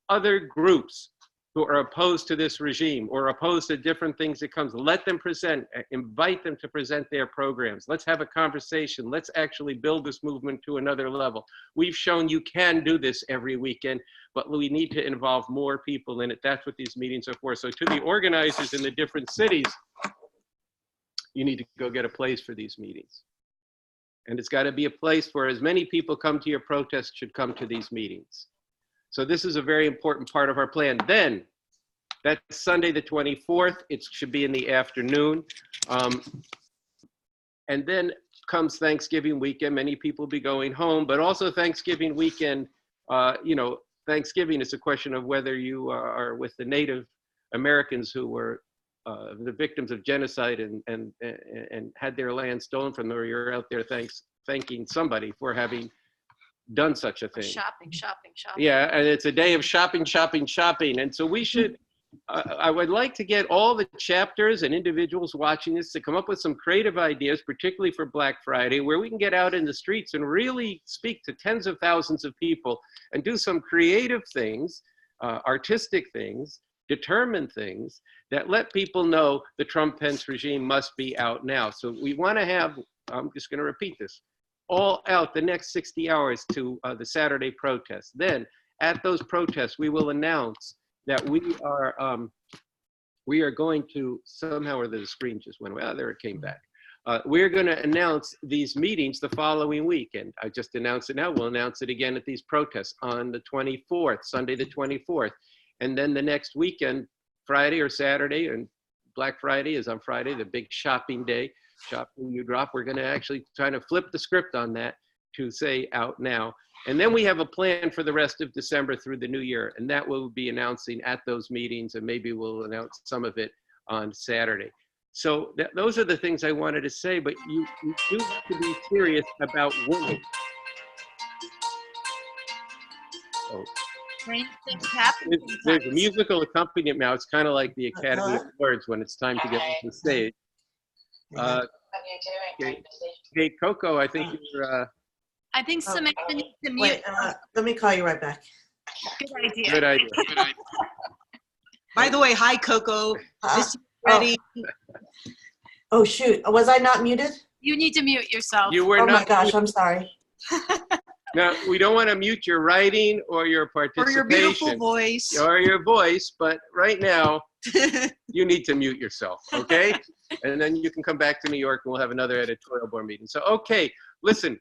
Speaker 5: other groups who are opposed to this regime or opposed to different things that comes. Let them present, invite them to present their programs. Let's have a conversation. Let's actually build this movement to another level. We've shown you can do this every weekend, but we need to involve more people in it. That's what these meetings are for. So to the organizers in the different cities, you need to go get a place for these meetings. And it's got to be a place where as many people come to your protest should come to these meetings. So this is a very important part of our plan. Then, that's Sunday the 24th. It should be in the afternoon. And then comes Thanksgiving weekend. Many people will be going home, but also Thanksgiving weekend, you know, Thanksgiving is a question of whether you are with the Native Americans who were the victims of genocide and had their land stolen from them, or you're out there thanking somebody for having done such a thing.
Speaker 2: Shopping, shopping, shopping.
Speaker 5: Yeah, and it's a day of shopping, shopping, shopping. And so we should, I would like to get all the chapters and individuals watching this to come up with some creative ideas, particularly for Black Friday, where we can get out in the streets and really speak to tens of thousands of people and do some creative things, artistic things, determined things that let people know the Trump-Pence regime must be out now. So we want to have, I'm just going to repeat this, all out the next 60 hours to the Saturday protests. Then at those protests, we will announce that we are going to, somehow or the screen just went away, oh, there it came back. We're going to announce these meetings the following week. And I just announced it now, we'll announce it again at these protests on the 24th, Sunday the 24th. And then the next weekend, Friday or Saturday, and Black Friday is on Friday, the big shopping day. Shopping you drop. We're going to actually try to flip the script on that to say out now. And then we have a plan for the rest of December through the new year. And that we'll be announcing at those meetings, and maybe we'll announce some of it on Saturday. So those are the things I wanted to say, but you do have to be serious about winning. Oh.
Speaker 2: Strange things happen.
Speaker 5: There's a musical accompaniment now. It's kind of like the Academy Awards when it's time to get on the stage. Hey, Coco, I think you're.
Speaker 2: I think Samantha needs to mute.
Speaker 6: Wait, let me call you right back.
Speaker 2: Good idea.
Speaker 5: Good idea. Good idea.
Speaker 3: By the way, hi, Coco. This is ready.
Speaker 6: Oh, shoot. Was I not muted?
Speaker 2: You need to mute yourself.
Speaker 5: You were
Speaker 6: Oh,
Speaker 5: not.
Speaker 6: my gosh. I'm sorry.
Speaker 5: No, we don't want to mute your writing or your participation.
Speaker 3: Or your beautiful voice.
Speaker 5: Or your voice, but right now, you need to mute yourself, okay? And then you can come back to New York and we'll have another editorial board meeting. So, okay, listen,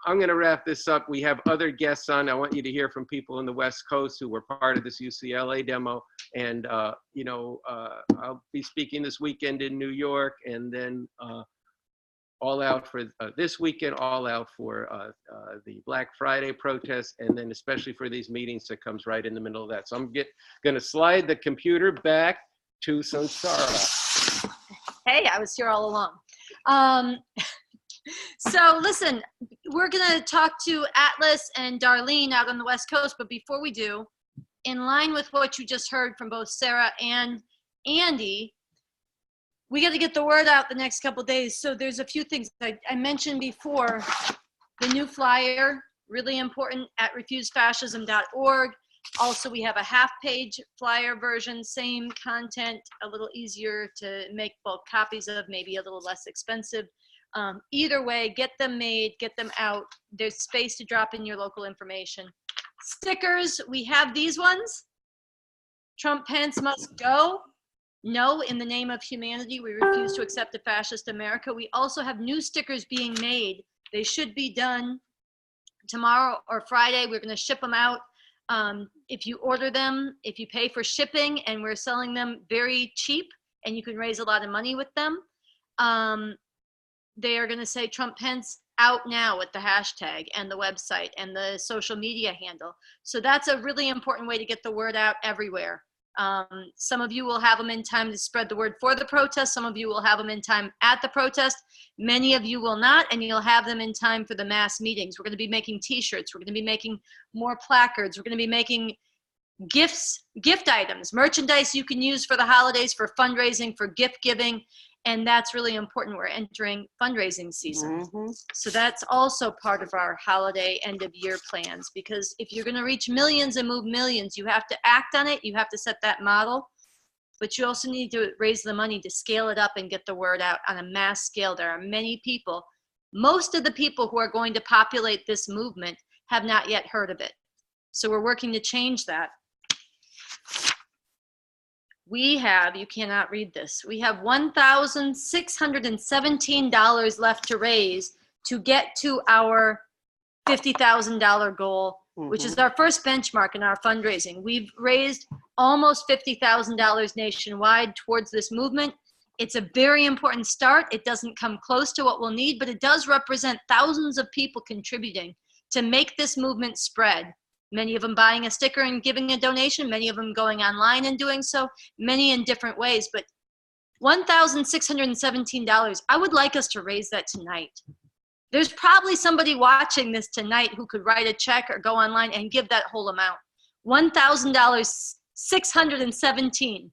Speaker 5: I'm going to wrap this up. We have other guests on. I want you to hear from people in the West Coast who were part of this UCLA demo. And, you know, I'll be speaking this weekend in New York, and then all out for this weekend, all out for the Black Friday protests, and then especially for these meetings that comes right in the middle of that. So I'm going to slide the computer back to Sansara.
Speaker 2: Hey, I was here all along. So listen, we're going to talk to Atlas and Darlene out on the West Coast, but before we do, in line with what you just heard from both Sarah and Andy, we got to get the word out the next couple of days. So there's a few things I mentioned before. The new flyer, really important, at refusefascism.org. Also, we have a half-page flyer version, same content, a little easier to make bulk copies of, maybe a little less expensive. Either way, get them made, get them out. There's space to drop in your local information. Stickers, we have these ones. Trump Pence must go. No, in the name of humanity, we refuse to accept a fascist America. We also have new stickers being made. They should be done tomorrow or Friday. We're going to ship them out. If you order them, if you pay for shipping, and we're selling them very cheap, and you can raise a lot of money with them, they are going to say Trump Pence out now with the hashtag and the website and the social media handle. So that's a really important way to get the word out everywhere. Some of you will have them in time to spread the word for the protest. Some of you will have them in time at the protest. Many of you will not, and you'll have them in time for the mass meetings. We're going to be making t-shirts. We're going to be making more placards. We're going to be making gift items, merchandise you can use for the holidays, for fundraising, for gift giving. And that's really important. We're entering fundraising season. So that's also part of our holiday end of year plans, because if you're going to reach millions and move millions, you have to act on it. You have to set that model, but you also need to raise the money to scale it up and get the word out on a mass scale. There are many people. Most of the people who are going to populate this movement have not yet heard of it. So we're working to change that. We have, you cannot read this, we have $1,617 left to raise to get to our $50,000 goal, which is our first benchmark in our fundraising. We've raised almost $50,000 nationwide towards this movement. It's a very important start. It doesn't come close to what we'll need, but it does represent thousands of people contributing to make this movement spread. Many of them buying a sticker and giving a donation, many of them going online and doing so, many in different ways. But $1,617, I would like us to raise that tonight. There's probably somebody watching this tonight who could write a check or go online and give that whole amount. $1,617.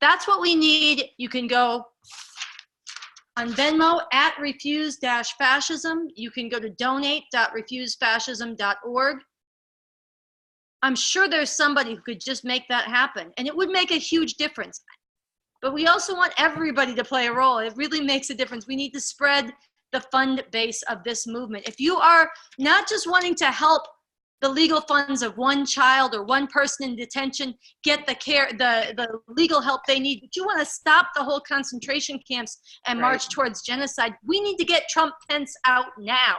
Speaker 2: That's what we need. You can go on Venmo at refuse-fascism. You can go to donate.refusefascism.org. I'm sure there's somebody who could just make that happen, and it would make a huge difference. But we also want everybody to play a role. It really makes a difference. We need to spread the fund base of this movement. If you are not just wanting to help the legal funds of one child or one person in detention get the care, the legal help they need, but you want to stop the whole concentration camps and march towards genocide, we need to get Trump Pence out now.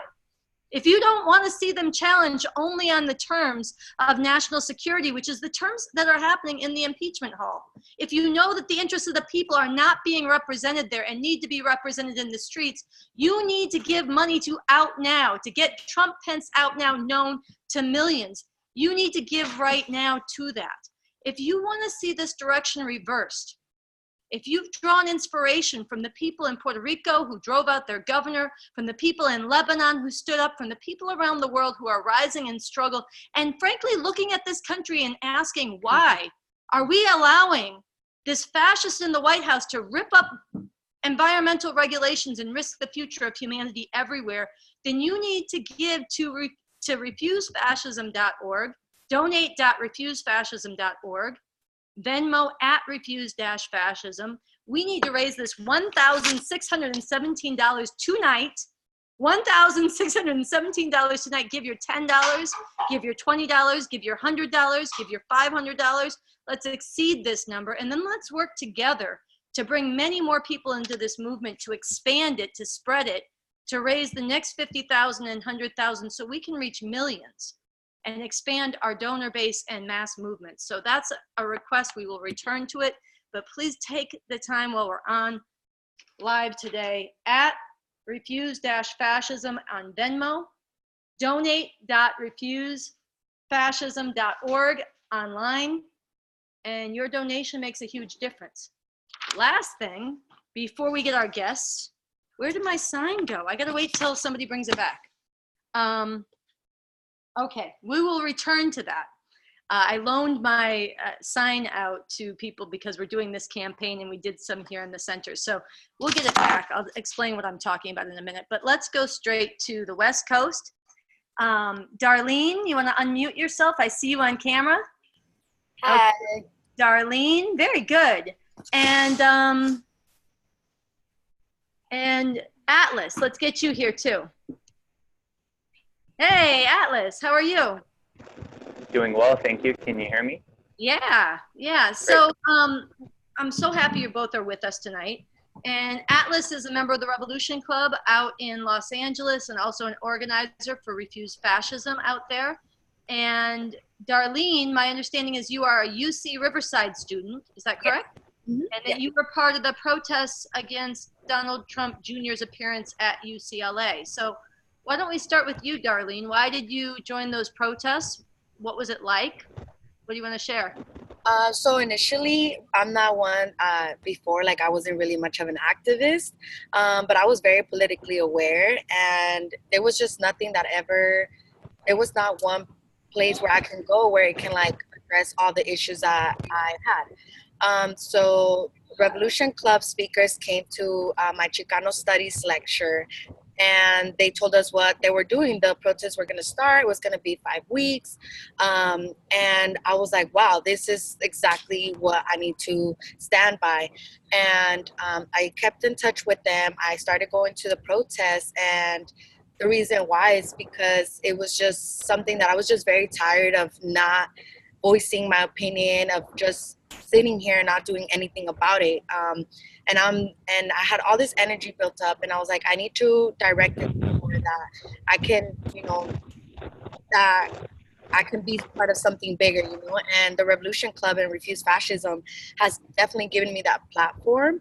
Speaker 2: If you don't want to see them challenged only on the terms of national security, which is the terms that are happening in the impeachment hall, if you know that the interests of the people are not being represented there and need to be represented in the streets, you need to give money to OutNow, to get Trump Pence out now known to millions. You need to give right now to that. If you want to see this direction reversed, if you've drawn inspiration from the people in Puerto Rico who drove out their governor, from the people in Lebanon who stood up, from the people around the world who are rising in struggle, and frankly looking at this country and asking, why are we allowing this fascist in the White House to rip up environmental regulations and risk the future of humanity everywhere, then you need to give to refusefascism.org, donate.refusefascism.org, Venmo at refuse-fascism. We need to raise this $1,617 tonight. $1,617 tonight. Give your $10, give your $20, give your $100, give your $500. Let's exceed this number, and then let's work together to bring many more people into this movement, to expand it, to spread it, to raise the next 50,000 and 100,000 so we can reach millions and expand our donor base and mass movements. So that's a request. We will return to it, but please take the time while we're on live today at refuse-fascism on Venmo, donate.refusefascism.org online, and your donation makes a huge difference. Last thing, before we get our guests, where did my sign go? I gotta wait till somebody brings it back. Okay, we will return to that. I loaned my sign out to people because we're doing this campaign and we did some here in the center. So we'll get it back. I'll explain what I'm talking about in a minute, but let's go straight to the West Coast. Darlene, you wanna unmute yourself? I see you on camera.
Speaker 7: Hi.
Speaker 2: Okay. Darlene, very good. And Atlas, let's get you here too. Hey, Atlas, how are you?
Speaker 7: Doing well, thank you. Can you hear me?
Speaker 2: Yeah. So I'm so happy you both are with us tonight. And Atlas is a member of the Revolution Club out in Los Angeles and also an organizer for Refuse Fascism out there. And Darlene, my understanding is you are a UC Riverside student. Is that correct? Mm-hmm. And that you were part of the protests against Donald Trump Jr.'s appearance at UCLA. So why don't we start with you, Darlene? Why did you join those protests? What was it like? What do you want to share?
Speaker 8: So initially, I'm not one before, like I wasn't really much of an activist, but I was very politically aware, and there was just nothing that ever, there was not one place where I can go where it can like express all the issues that I had. So Revolution Club speakers came to my Chicano Studies lecture, and they told us what they were doing. The protests were going to start. It was going to be 5 weeks. And I was like, wow, this is exactly what I need to stand by. And I kept in touch with them. I started going to the protests, and the reason why is because it was just something that I was just very tired of not voicing my opinion, of just sitting here and not doing anything about it. And I had all this energy built up, and I was like, I need to direct it somewhere that I can, that I can be part of something bigger, and the Revolution Club and Refuse Fascism has definitely given me that platform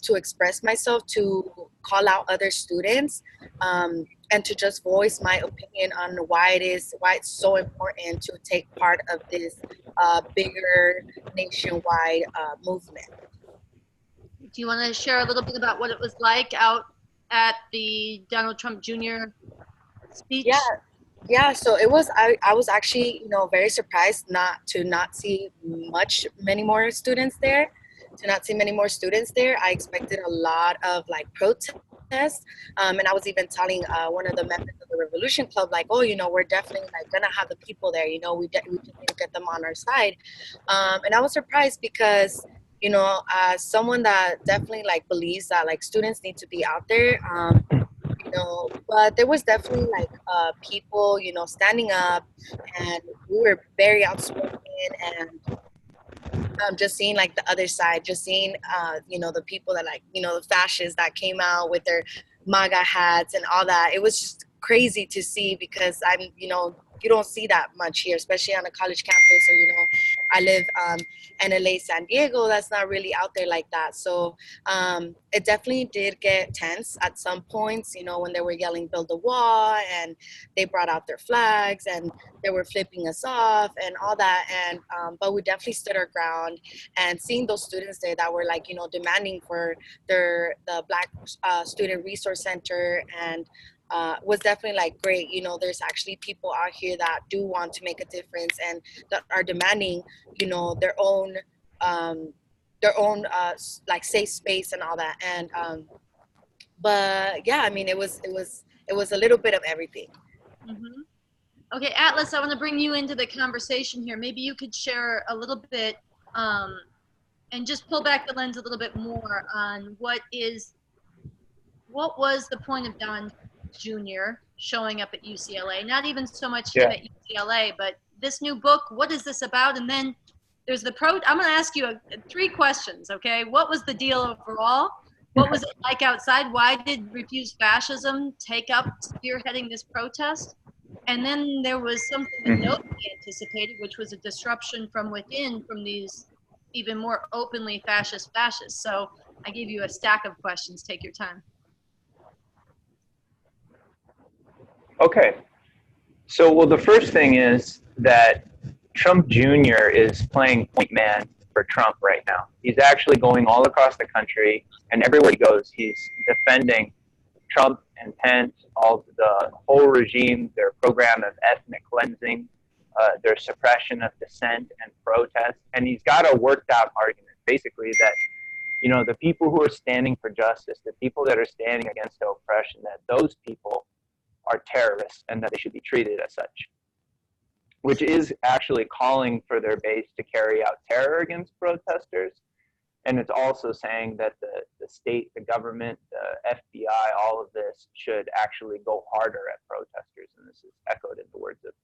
Speaker 8: to express myself, to call out other students, and to just voice my opinion on why it's so important to take part of this bigger nationwide movement.
Speaker 2: Do you want to share a little bit about what it was like out at the Donald Trump Jr. speech?
Speaker 8: Yeah. So it was. I was actually, very surprised not to see many more students there. I expected a lot of protests, and I was even telling one of the members of the Revolution Club, we're definitely gonna have the people there. We just need to get them on our side, and I was surprised because, as someone that definitely believes that students need to be out there, but there was definitely people, standing up, and we were very outspoken, and just seeing the other side, just seeing the people that the fascists that came out with their MAGA hats and all that. It was just crazy to see, because you don't see that much here, especially on a college campus, or I live in LA, San Diego. That's not really out there like that. So it definitely did get tense at some points, when they were yelling "build a wall," and they brought out their flags, and they were flipping us off and all that. And but we definitely stood our ground, and seeing those students there that were demanding for the Black Student Resource Center, and was definitely great. There's actually people out here that do want to make a difference, and that are demanding, their own safe space and all that. And but yeah, I mean, it was a little bit of everything.
Speaker 2: Mm-hmm. Okay, Atlas, I want to bring you into the conversation here. Maybe you could share a little bit and just pull back the lens a little bit more on what was the point of Don Jr. showing up at UCLA? Not even so much him at UCLA, but this new book, what is this about? And then there's the I'm going to ask you 3 questions, okay? What was the deal overall? What was it like outside? Why did Refuse Fascism take up spearheading this protest? And then there was something that nobody anticipated, which was a disruption from within, from these even more openly fascists. So I gave you a stack of questions. Take your time.
Speaker 7: Okay. So, well, the first thing is that Trump Jr. is playing point man for Trump right now. He's actually going all across the country, and everywhere he goes, he's defending Trump and Pence, the whole regime, their program of ethnic cleansing, their suppression of dissent and protest. And he's got a worked out argument, basically, that, the people who are standing for justice, the people that are standing against oppression, that those people are terrorists and that they should be treated as such, which is actually calling for their base to carry out terror against protesters. And it's also saying that the state, the government, the FBI, all of this should actually go harder at protesters. And this is echoed in the words of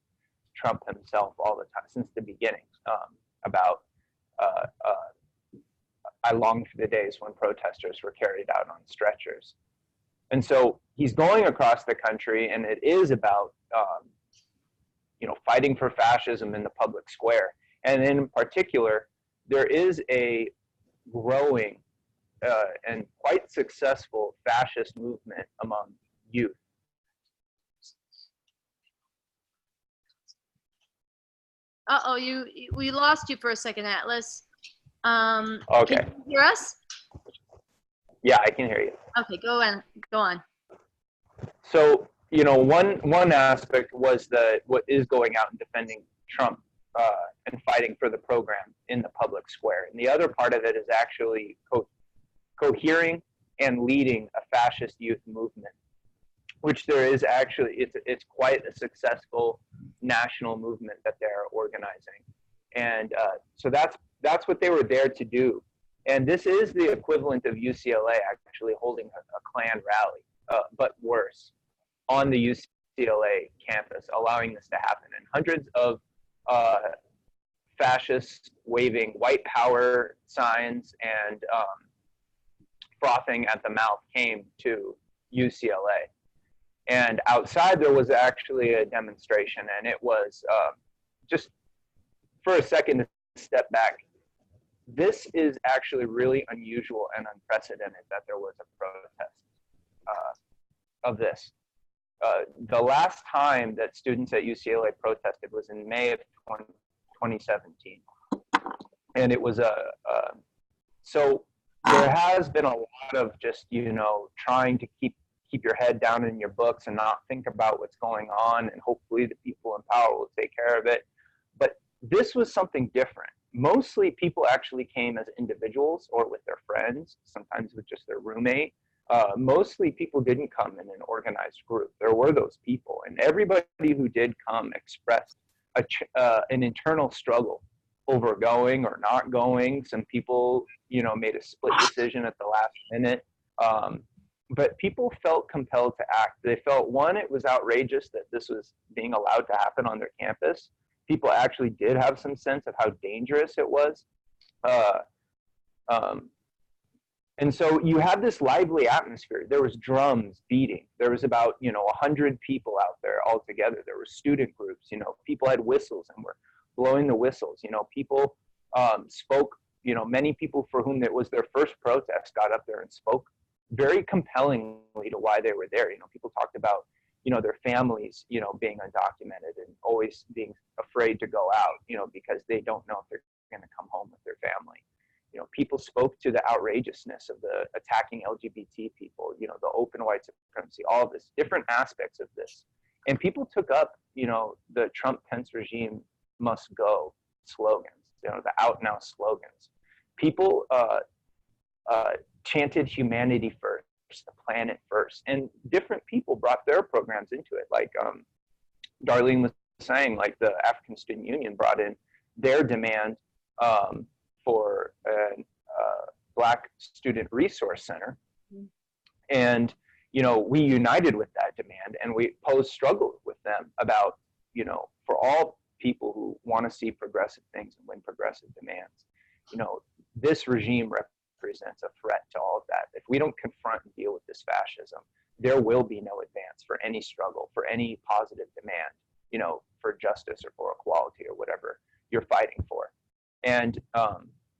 Speaker 7: Trump himself all the time since the beginning, about I long for the days when protesters were carried out on stretchers. And so he's going across the country, and it is about, fighting for fascism in the public square. And in particular, there is a growing and quite successful fascist movement among youth.
Speaker 2: Uh-oh, we lost you for a second, Atlas.
Speaker 7: Okay.
Speaker 2: Can you hear us?
Speaker 7: Yeah, I can hear you.
Speaker 2: Okay, go on.
Speaker 7: So, one aspect was what is going out and defending Trump and fighting for the program in the public square. And the other part of it is actually cohering and leading a fascist youth movement, which there is actually, it's quite a successful national movement that they're organizing. And so that's what they were there to do. And this is the equivalent of UCLA actually holding a Klan rally, but worse, on the UCLA campus, allowing this to happen. And hundreds of fascists waving white power signs and frothing at the mouth came to UCLA. And outside there was actually a demonstration, and it was just for a second to step back. This is actually really unusual and unprecedented that there was a protest of this. The last time that students at UCLA protested was in May of 2017. And it was so there has been a lot of just, trying to keep your head down in your books and not think about what's going on, and hopefully the people in power will take care of it. But this was something different. Mostly people actually came as individuals or with their friends, sometimes with just their roommate. Mostly people didn't come in an organized group. There were those people, and everybody who did come expressed an internal struggle over going or not going. Some people, made a split decision at the last minute. But people felt compelled to act. They felt, one, it was outrageous that this was being allowed to happen on their campus. People actually did have some sense of how dangerous it was. And so you had this lively atmosphere. There was drums beating. There was about, 100 people out there all together. There were student groups, people had whistles and were blowing the whistles. People spoke, many people for whom it was their first protest got up there and spoke very compellingly to why they were there. People talked about, their families, being undocumented and always being afraid to go out, because they don't know if they're going to come home with their family. People spoke to the outrageousness of the attacking LGBT people, the open white supremacy, all of this, different aspects of this. And people took up, the Trump-Pence regime must go slogans, the OutNow slogans. People chanted humanity first, the planet first, and different people brought their programs into it. Like Darlene was saying, like the African Student Union brought in their demand for a Black Student Resource Center. And, we united with that demand, and we posed struggle with them about, for all people who want to see progressive things and win progressive demands, this regime represents a threat to all of that. If we don't confront and deal with this fascism, there will be no advance for any struggle, for any positive demand, for justice or for equality or whatever you're fighting for. And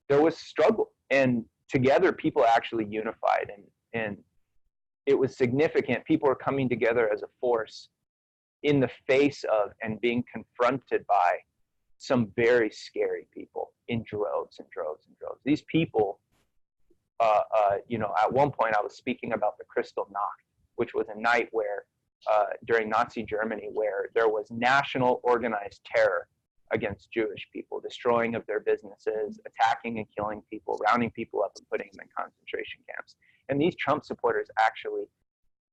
Speaker 7: there was struggle, and together people actually unified, and it was significant. People were coming together as a force in the face of and being confronted by some very scary people in droves and droves and droves. These people, at one point I was speaking about the Kristallnacht, which was a night where, during Nazi Germany, where there was national organized terror against Jewish people, destroying of their businesses, attacking and killing people, rounding people up and putting them in concentration camps. And these Trump supporters actually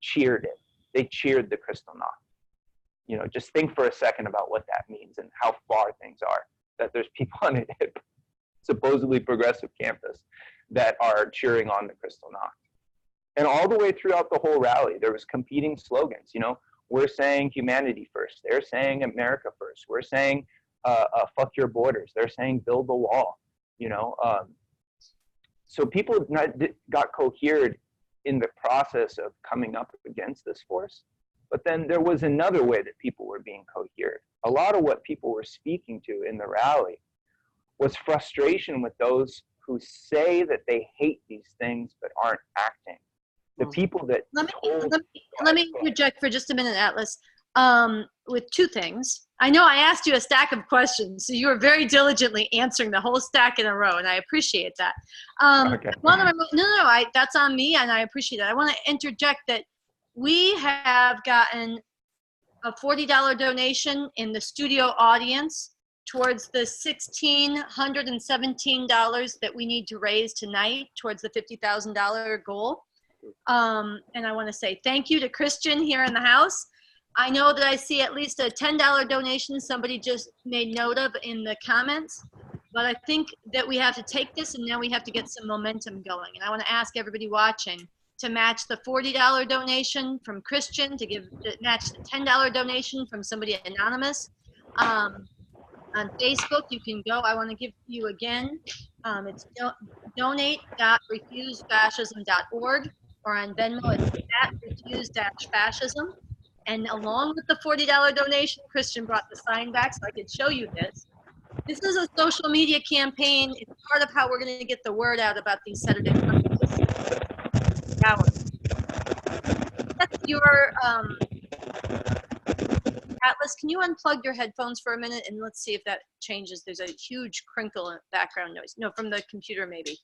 Speaker 7: cheered it. They cheered the Kristallnacht. Just think for a second about what that means and how far things are, that there's people on a supposedly progressive campus that are cheering on the Kristallnacht. And all the way throughout the whole rally, there was competing slogans. We're saying humanity first. They're saying America first. We're saying fuck your borders. They're saying build the wall. So people got cohered in the process of coming up against this force. But then there was another way that people were being cohered. A lot of what people were speaking to in the rally was frustration with those who say that they hate these things but aren't acting. The people that
Speaker 2: let me interject for just a minute, Atlas, with two things. I know I asked you a stack of questions, so you were very diligently answering the whole stack in a row, and I appreciate that.
Speaker 7: Okay.
Speaker 2: That's on me, and I appreciate that. I want to interject that we have gotten a $40 donation in the studio audience towards the $1,617 that we need to raise tonight towards the $50,000 goal. And I want to say thank you to Christian here in the house. I know that I see at least a $10 donation somebody just made note of in the comments, but I think that we have to take this and now we have to get some momentum going. And I want to ask everybody watching to match the $40 donation from Christian, to match the $10 donation from somebody anonymous. On Facebook, you can go, I want to give you again, it's donate.refusefascism.org, or on Venmo, it's @refuse-fascism. And along with the $40 donation, Christian brought the sign back so I could show you this. This is a social media campaign. It's part of how we're going to get the word out about these Saturday Mondays. That's your, Atlas, can you unplug your headphones for a minute and let's see if that changes. There's a huge crinkle in background noise. No, from the computer maybe.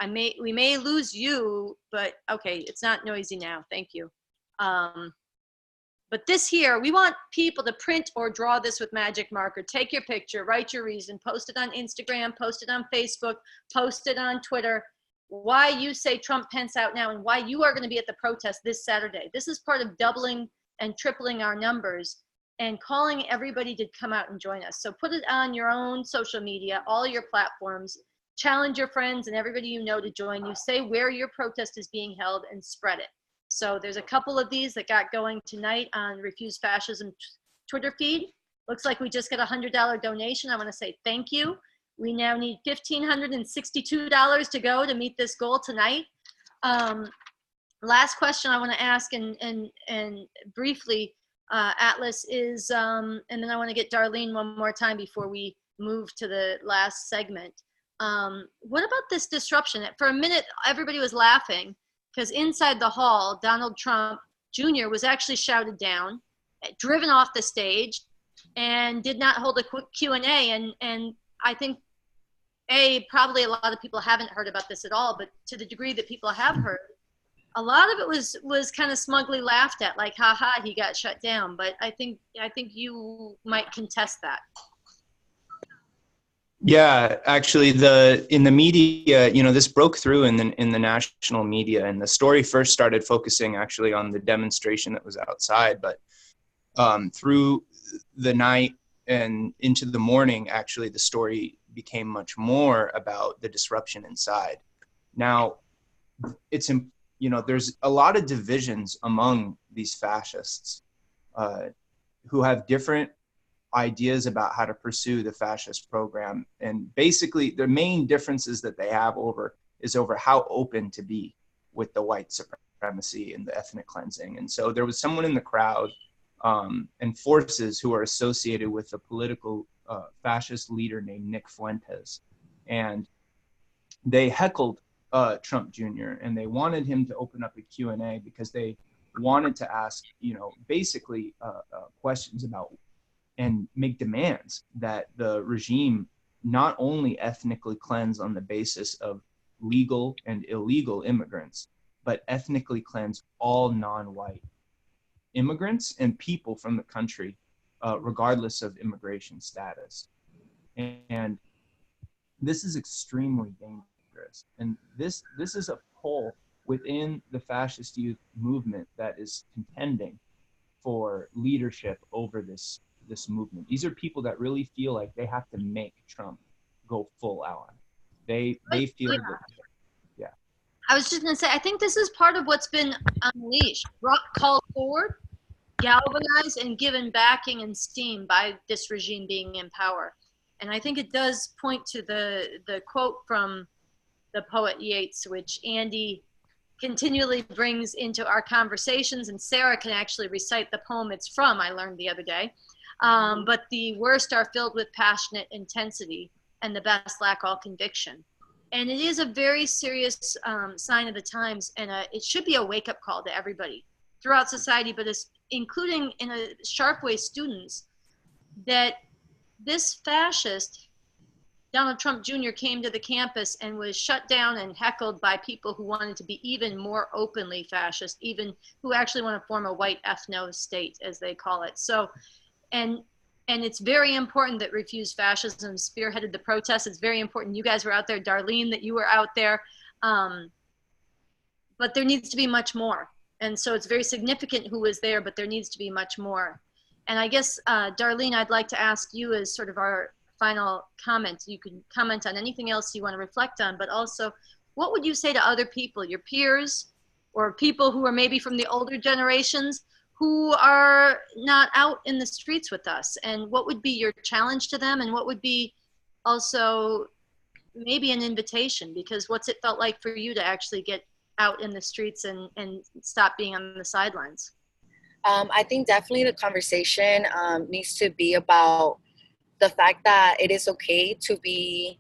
Speaker 2: We may lose you, but okay, it's not noisy now. Thank you. But this here, we want people to print or draw this with magic marker. Take your picture, write your reason, post it on Instagram, post it on Facebook, post it on Twitter. Why you say Trump, Pence out now, and why you are going to be at the protest this Saturday. This is part of doubling and tripling our numbers and calling everybody to come out and join us. So put it on your own social media, all your platforms, challenge your friends and everybody you know to join you. Say where your protest is being held and spread it. So there's a couple of these that got going tonight on Refuse Fascism Twitter feed. Looks like we just got a $100 donation. I want to say thank you. We now need $1,562 to go to meet this goal tonight. Last question I want to ask and briefly, Atlas, is, and then I want to get Darlene one more time before we move to the last segment. What about this disruption? For a minute, everybody was laughing because inside the hall, Donald Trump Jr. was actually shouted down, driven off the stage, and did not hold a quick Q&A. And I think, probably a lot of people haven't heard about this at all, but to the degree that people have heard, a lot of it was kind of smugly laughed at, like, haha, he got shut down. But I think you might contest that.
Speaker 9: Yeah, actually, in the media, this broke through in the national media, and the story first started focusing actually on the demonstration that was outside, but through the night and into the morning, actually, the story became much more about the disruption inside. Now, there's a lot of divisions among these fascists who have different ideas about how to pursue the fascist program. And basically the main differences that they have over how open to be with the white supremacy and the ethnic cleansing. And so there was someone in the crowd and forces who are associated with a political fascist leader named Nick Fuentes. And they heckled Trump Jr. and they wanted him to open up a Q&A because they wanted to ask, basically questions about and make demands that the regime not only ethnically cleanse on the basis of legal and illegal immigrants, but ethnically cleanse all non-white immigrants and people from the country, regardless of immigration status. And this is extremely dangerous. And this is a pull within the fascist youth movement that is contending for leadership over this movement. These are people that really feel like they have to make Trump go full out. They feel that, yeah.
Speaker 2: I was just going to say, I think this is part of what's been unleashed, called forward, galvanized, and given backing and steam by this regime being in power. And I think it does point to the quote from the poet Yeats, which Andy continually brings into our conversations, and Sarah can actually recite the poem it's from, I learned the other day. But the worst are filled with passionate intensity, and the best lack all conviction. And it is a very serious sign of the times, and it should be a wake-up call to everybody throughout society, but including in a sharp way students, that this fascist, Donald Trump Jr., came to the campus and was shut down and heckled by people who wanted to be even more openly fascist, even who actually want to form a white ethno state, as they call it. So, and And it's very important that Refuse Fascism spearheaded the protest. It's very important you guys were out there, Darlene, that you were out there. But there needs to be much more. And so it's very significant who was there, but there needs to be much more. And I guess, Darlene, I'd like to ask you as sort of our final comment. You can comment on anything else you want to reflect on, but also, what would you say to other people, your peers, or people who are maybe from the older generations who are not out in the streets with us? And what would be your challenge to them? And what would be also maybe an invitation? Because what's it felt like for you to actually get out in the streets and stop being on the sidelines?
Speaker 8: I think definitely the conversation needs to be about the fact that it is okay to be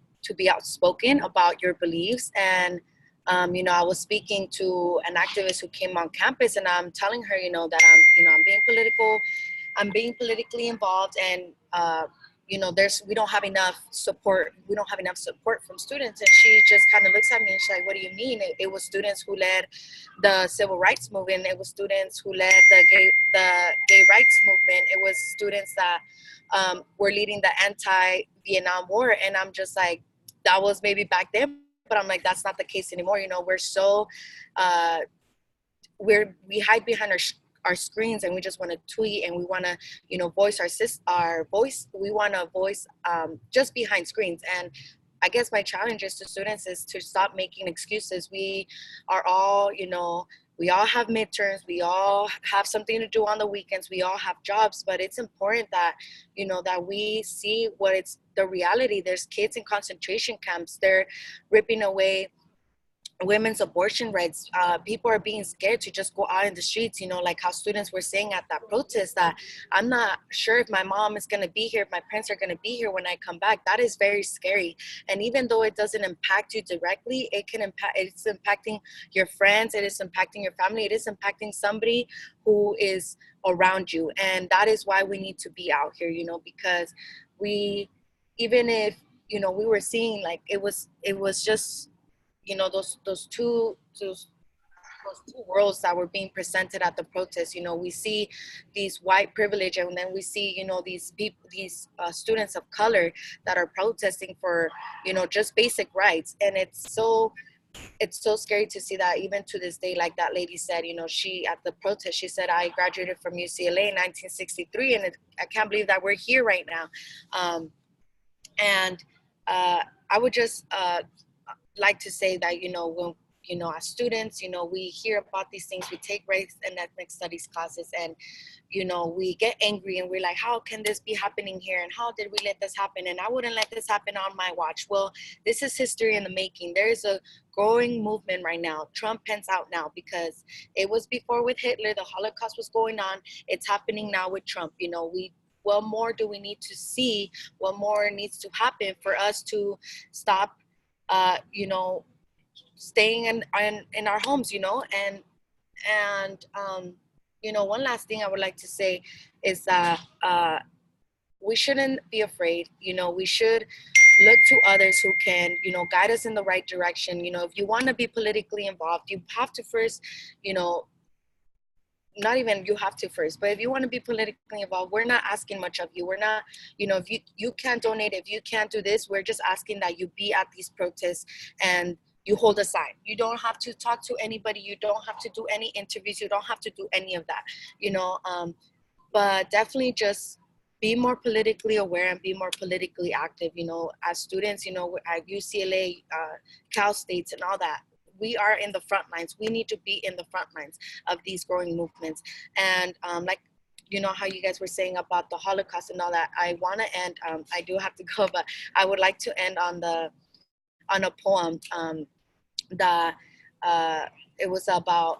Speaker 8: outspoken about your beliefs. And you know, I was speaking to an activist who came on campus, and I'm telling her, you know, that I'm being politically involved, and you know, we don't have enough support from students. And she just kind of looks at me and she's like, what do you mean? It was students who led the civil rights movement. It was students who led the gay rights movement. It was students that were leading the anti-Vietnam War. And I'm just like, that was maybe back then, but I'm like, that's not the case anymore. You know, we're so we hide behind our screens, and we just want to tweet, and we want to, you know, voice our voice. We want to voice just behind screens. And I guess my challenge is to students is to stop making excuses. We are all, you know, we all have midterms, we all have something to do on the weekends, we all have jobs, but it's important that, you know, that we see what it's the reality. There's kids in concentration camps. They're ripping away women's abortion rights. People are being scared to just go out in the streets, you know, like how students were saying at that protest, that I'm not sure if my mom is going to be here, if my parents are going to be here when I come back. That is very scary. And even though it doesn't impact you directly, it's impacting your friends, it is impacting your family, it is impacting somebody who is around you. And that is why we need to be out here, you know, because even if, you know, we were seeing like, it was just, you know, those two worlds that were being presented at the protest. You know, we see these white privilege, and then we see, you know, these people, these students of color that are protesting for, you know, just basic rights. And it's so scary to see that even to this day. Like that lady said, you know, she at the protest, she said, I graduated from UCLA in 1963, and I can't believe that we're here right now. I would just like to say that, you know, when, you know, as students, you know, we hear about these things, we take race and ethnic studies classes, and, you know, we get angry and we're like, how can this be happening here? And how did we let this happen? And I wouldn't let this happen on my watch. Well, this is history in the making. There is a growing movement right now, Trump, Pence, out now, because it was before with Hitler, the Holocaust was going on. It's happening now with Trump. You know, what more do we need to see? What more needs to happen for us to stop you know, staying in our homes, you know? And you know, one last thing I would like to say is that we shouldn't be afraid. You know, we should look to others who can, you know, guide us in the right direction. You know, if you want to be politically involved, you have to first, you know, not even you have to first, but if you want to be politically involved, we're not asking much of you. We're not, you know, if you can't donate, if you can't do this, we're just asking that you be at these protests and you hold a sign. You don't have to talk to anybody. You don't have to do any interviews. You don't have to do any of that, you know, but definitely just be more politically aware and be more politically active, you know, as students, you know, at UCLA, Cal States and all that. We are in the front lines. We need to be in the front lines of these growing movements. And like, you know, how you guys were saying about the Holocaust and all that, I want to end, I do have to go, but I would like to end on a poem that it was about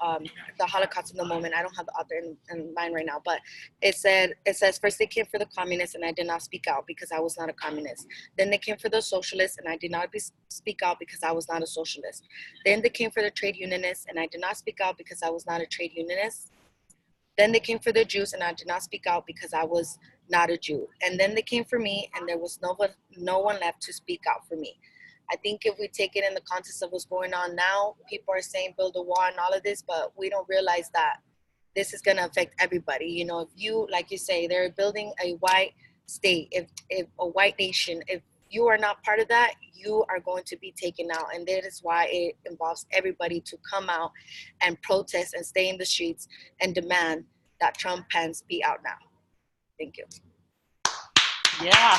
Speaker 8: the Holocaust in the moment. I don't have the author in mind right now, but it says, first they came for the communists and I did not speak out because I was not a communist. Then they came for the socialists and I did not speak out because I was not a socialist. Then they came for the trade unionists and I did not speak out because I was not a trade unionist. Then they came for the Jews and I did not speak out because I was not a Jew. And then they came for me and there was no one left to speak out for me. I think if we take it in the context of what's going on now, people are saying build a wall and all of this, but we don't realize that this is going to affect everybody. You know, if you, like you say, they're building a white state, if a white nation, if you are not part of that, you are going to be taken out. And that is why it involves everybody to come out and protest and stay in the streets and demand that Trump Pence be out now. Thank you.
Speaker 3: Yeah.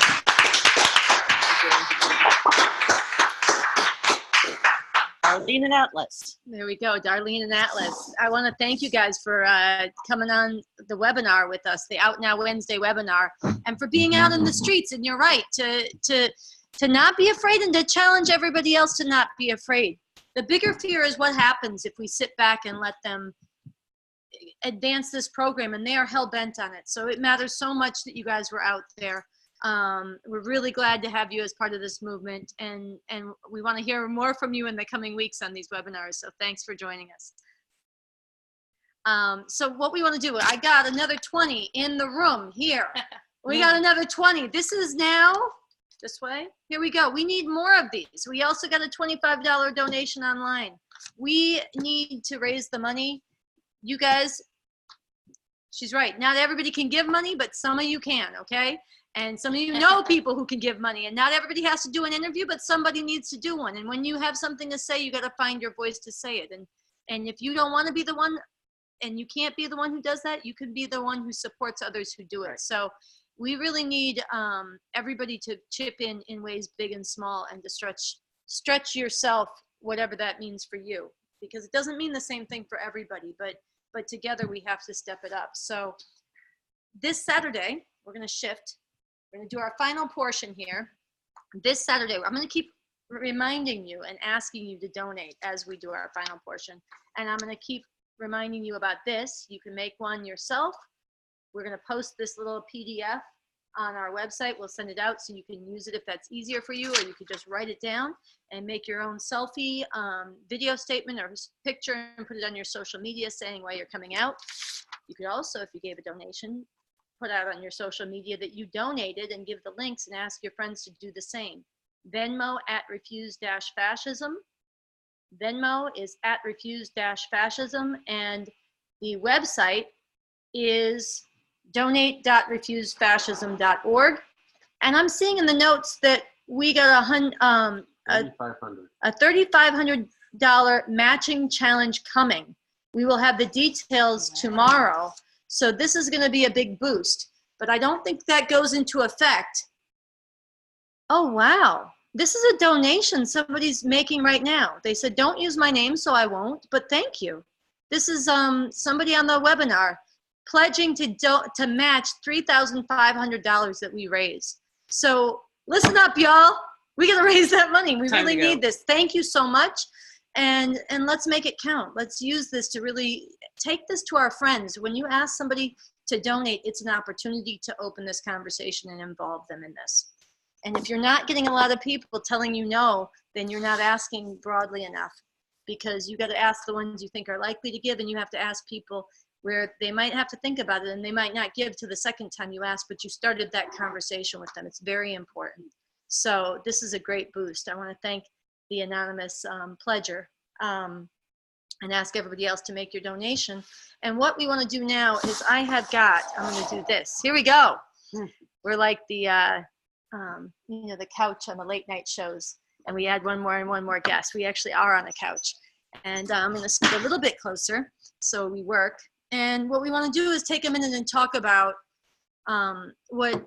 Speaker 10: Darlene and Atlas.
Speaker 2: There we go, Darlene and Atlas. I want to thank you guys for coming on the webinar with us, the Out Now Wednesday webinar, and for being out in the streets. And you're right, to not be afraid and to challenge everybody else to not be afraid. The bigger fear is what happens if we sit back and let them advance this program, and they are hell-bent on it. So it matters so much that you guys were out there. We're really glad to have you as part of this movement, and we want to hear more from you in the coming weeks on these webinars, so thanks for joining us. So what we want to do, I got another 20 in the room here. We got another 20. This is now, this way, here we go. We need more of these. We also got a $25 donation online. We need to raise the money. You guys, she's right, not everybody can give money, but some of you can, okay? And some of you know people who can give money, and not everybody has to do an interview, but somebody needs to do one. And when you have something to say, you got to find your voice to say it. And if you don't want to be the one, and you can't be the one who does that, you can be the one who supports others who do it. So we really need everybody to chip in ways big and small, and to stretch yourself, whatever that means for you, because it doesn't mean the same thing for everybody, but together we have to step it up. So this Saturday, we're going to shift. We're going to do our final portion here. This Saturday, I'm going to keep reminding you and asking you to donate as we do our final portion. And I'm going to keep reminding you about this. You can make one yourself. We're going to post this little PDF on our website. We'll send it out so you can use it if that's easier for you, or you could just write it down and make your own selfie video statement or picture and put it on your social media saying why you're coming out. You could also, if you gave a donation, put out on your social media that you donated and give the links and ask your friends to do the same. Venmo at refuse-fascism. Venmo is at refuse-fascism, and the website is donate.refusefascism.org. And I'm seeing in the notes that we got a $3,500 matching challenge coming. We will have the details tomorrow. So this is going to be a big boost, but I don't think that goes into effect. Oh, wow. This is a donation somebody's making right now. They said, don't use my name, so I won't, but thank you. This is somebody on the webinar pledging to match $3,500 that we raise. So listen up, y'all. We got to raise that money. We really need this. Thank you so much. And let's make it count. Let's use this to really take this to our friends. When you ask somebody to donate, it's an opportunity to open this conversation and involve them in this. And if you're not getting a lot of people telling you no, then you're not asking broadly enough, because you got to ask the ones you think are likely to give, and you have to ask people where they might have to think about it, and they might not give to the second time you ask, but you started that conversation with them. It's very important. So this is a great boost. I want to thank the anonymous pledger, and ask everybody else to make your donation. And what we want to do now is I'm going to do this. Here we go. We're like the, the couch on the late night shows, and we add one more and one more guest. We actually are on a couch. And I'm going to scoot a little bit closer so we work. And what we want to do is take a minute and talk about what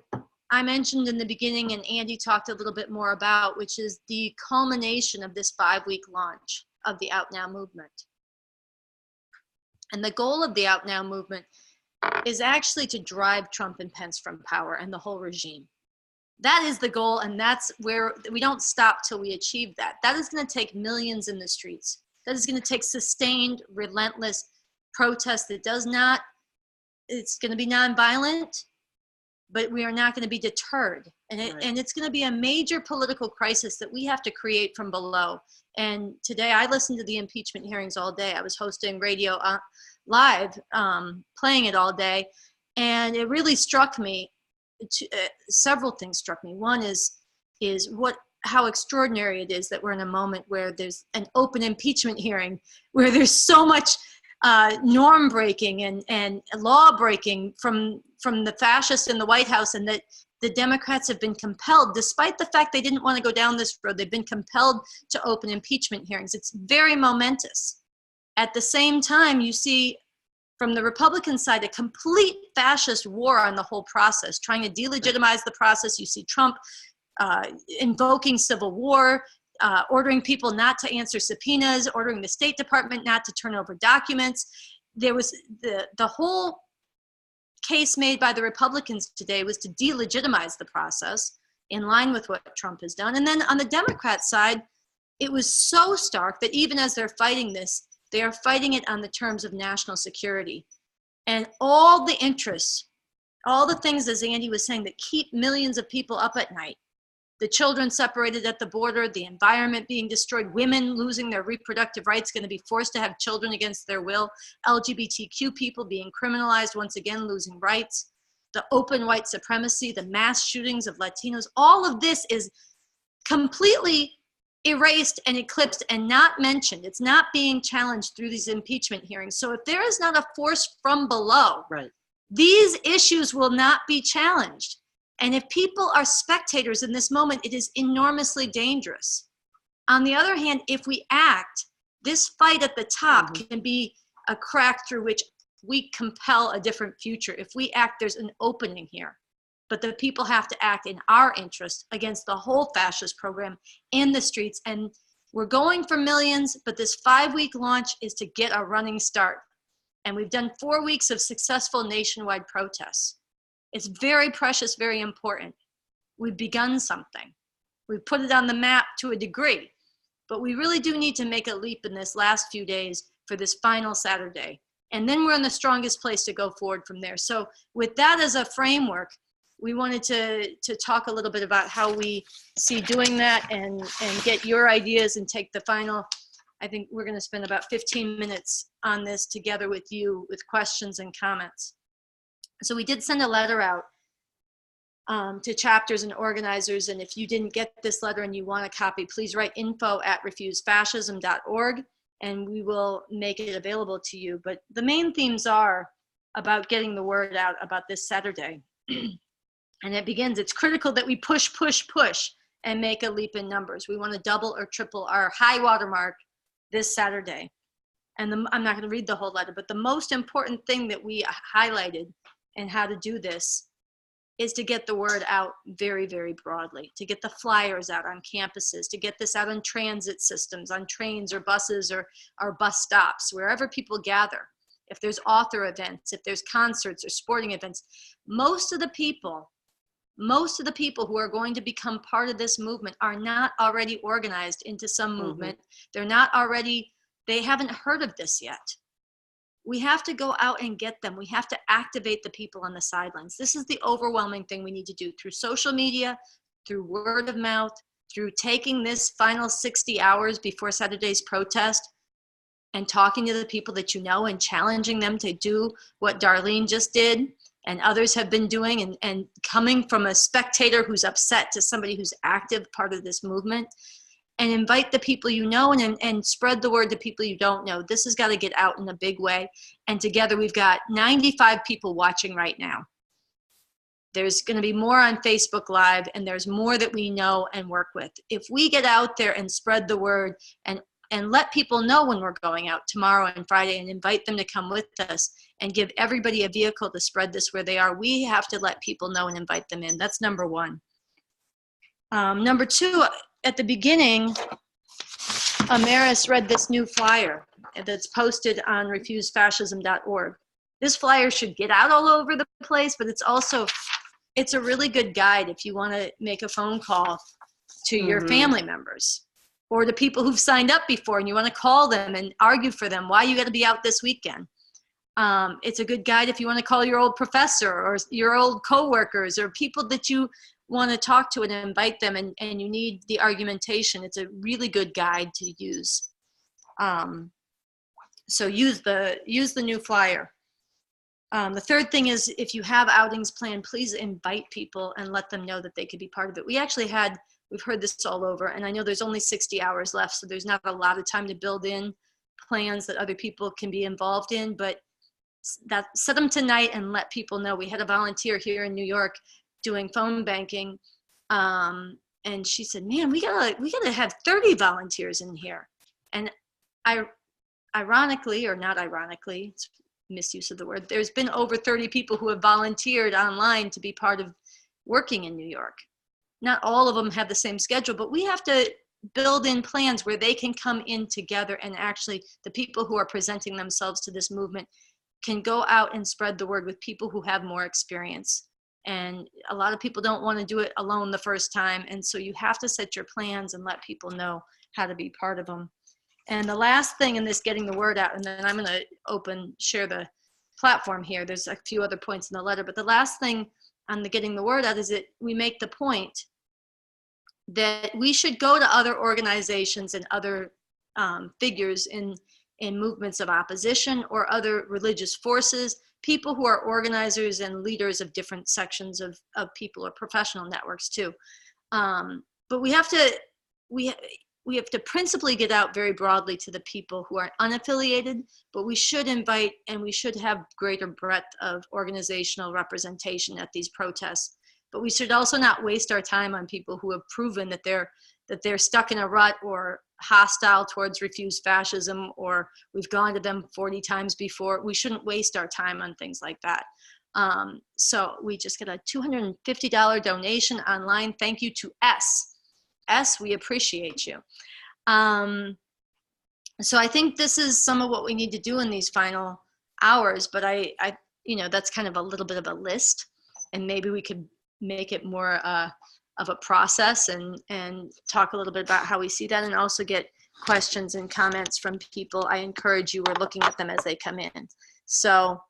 Speaker 2: I mentioned in the beginning, and Andy talked a little bit more about, which is the culmination of this 5-week launch of the Out Now movement. And the goal of the Out Now movement is actually to drive Trump and Pence from power and the whole regime. That is the goal, and that's where we don't stop till we achieve that. That is going to take millions in the streets. That is going to take sustained, relentless protest that it's going to be nonviolent, but we are not going to be deterred. And it's going to be a major political crisis that we have to create from below. And today I listened to the impeachment hearings all day. I was hosting radio live, playing it all day. And it really struck me, several things struck me. One is how extraordinary it is that we're in a moment where there's an open impeachment hearing, where there's so much norm breaking and law breaking from the fascists in the White House, and that the Democrats have been compelled, despite the fact they didn't want to go down this road, they've been compelled to open impeachment hearings. It's very momentous. At the same time, you see from the Republican side a complete fascist war on the whole process, trying to delegitimize the process. You see Trump invoking civil war, ordering people not to answer subpoenas, ordering the State Department not to turn over documents. There was the whole case made by the Republicans today was to delegitimize the process in line with what Trump has done. And then on the Democrat side, it was so stark that even as they're fighting this, they are fighting it on the terms of national security. And all the interests, all the things, as Andy was saying, that keep millions of people up at night, the children separated at the border, the environment being destroyed, women losing their reproductive rights, going to be forced to have children against their will, LGBTQ people being criminalized, once again losing rights, the open white supremacy, the mass shootings of Latinos, all of this is completely erased and eclipsed and not mentioned. It's not being challenged through these impeachment hearings. So if there is not a force from below,
Speaker 4: Right.
Speaker 2: these issues will not be challenged. And if people are spectators in this moment, it is enormously dangerous. On the other hand, if we act, this fight at the top can be a crack through which we compel a different future. If we act, there's an opening here. But the people have to act in our interest against the whole fascist program in the streets. And we're going for millions, but this 5-week launch is to get a running start. And we've done 4 weeks of successful nationwide protests. It's very precious, very important. We've begun something. We've put it on the map to a degree, but we really do need to make a leap in this last few days for this final Saturday. And then we're in the strongest place to go forward from there. So with that as a framework, we wanted to talk a little bit about how we see doing that and get your ideas and take the final. I think we're going to spend about 15 minutes on this together with you with questions and comments. So we did send a letter out to chapters and organizers. And if you didn't get this letter and you want a copy, please write info@refusefascism.org and we will make it available to you. But the main themes are about getting the word out about this Saturday. And it begins, it's critical that we push, push, push and make a leap in numbers. We want to double or triple our high watermark this Saturday. And I'm not going to read the whole letter, but the most important thing that we highlighted and how to do this is to get the word out very, very broadly, to get the flyers out on campuses, to get this out on transit systems, on trains or buses or bus stops, wherever people gather. If there's author events, if there's concerts or sporting events, most of the people who are going to become part of this movement are not already organized into some movement. They're not already, they haven't heard of this yet. We have to go out and get them. We have to activate the people on the sidelines. This is the overwhelming thing we need to do through social media, through word of mouth, through taking this final 60 hours before Saturday's protest and talking to the people that you know and challenging them to do what Darlene just did and others have been doing, and coming from a spectator who's upset to somebody who's active part of this movement, and invite the people you know and spread the word to people you don't know. This has got to get out in a big way. And together we've got 95 people watching right now. There's going to be more on Facebook Live, and there's more that we know and work with. If we get out there and spread the word and let people know when we're going out tomorrow and Friday and invite them to come with us and give everybody a vehicle to spread this where they are, we have to let people know and invite them in. That's number one. Number two, at the beginning, Amaris read this new flyer that's posted on refusefascism.org. This flyer should get out all over the place, but it's a really good guide if you want to make a phone call to your family members or to people who've signed up before and you want to call them and argue for them why you got to be out this weekend. It's a good guide if you want to call your old professor or your old coworkers or people that you want to talk to and invite them and you need the argumentation. It's a really good guide to use. So use the new flyer. The third thing is if you have outings planned, please invite people and let them know that they could be part of it. We've heard this all over, and I know there's only 60 hours left, so there's not a lot of time to build in plans that other people can be involved in, but set them tonight and let people know. We had a volunteer here in New York doing phone banking. And she said, man, we gotta have 30 volunteers in here. And ironically, or not ironically, it's misuse of the word, there's been over 30 people who have volunteered online to be part of working in New York. Not all of them have the same schedule, but we have to build in plans where they can come in together, and actually the people who are presenting themselves to this movement can go out and spread the word with people who have more experience. And a lot of people don't want to do it alone the first time. And so you have to set your plans and let people know how to be part of them. And the last thing in this getting the word out, and then I'm going to share the platform here. There's a few other points in the letter, but the last thing on the getting the word out is that we make the point that we should go to other organizations and other figures in movements of opposition or other religious forces, people who are organizers and leaders of different sections of people or professional networks too. But we have to principally get out very broadly to the people who are unaffiliated, but we should invite and we should have greater breadth of organizational representation at these protests. But we should also not waste our time on people who have proven that they're stuck in a rut or hostile towards refuse fascism, or we've gone to them 40 times before. We shouldn't waste our time on things like that. So we just get a $250 donation online. Thank you to S. S, we appreciate you. So I think this is some of what we need to do in these final hours, but I that's kind of a little bit of a list, and maybe we could make it more of a process and talk a little bit about how we see that, and also get questions and comments from people. I encourage you, we're looking at them as they come in. So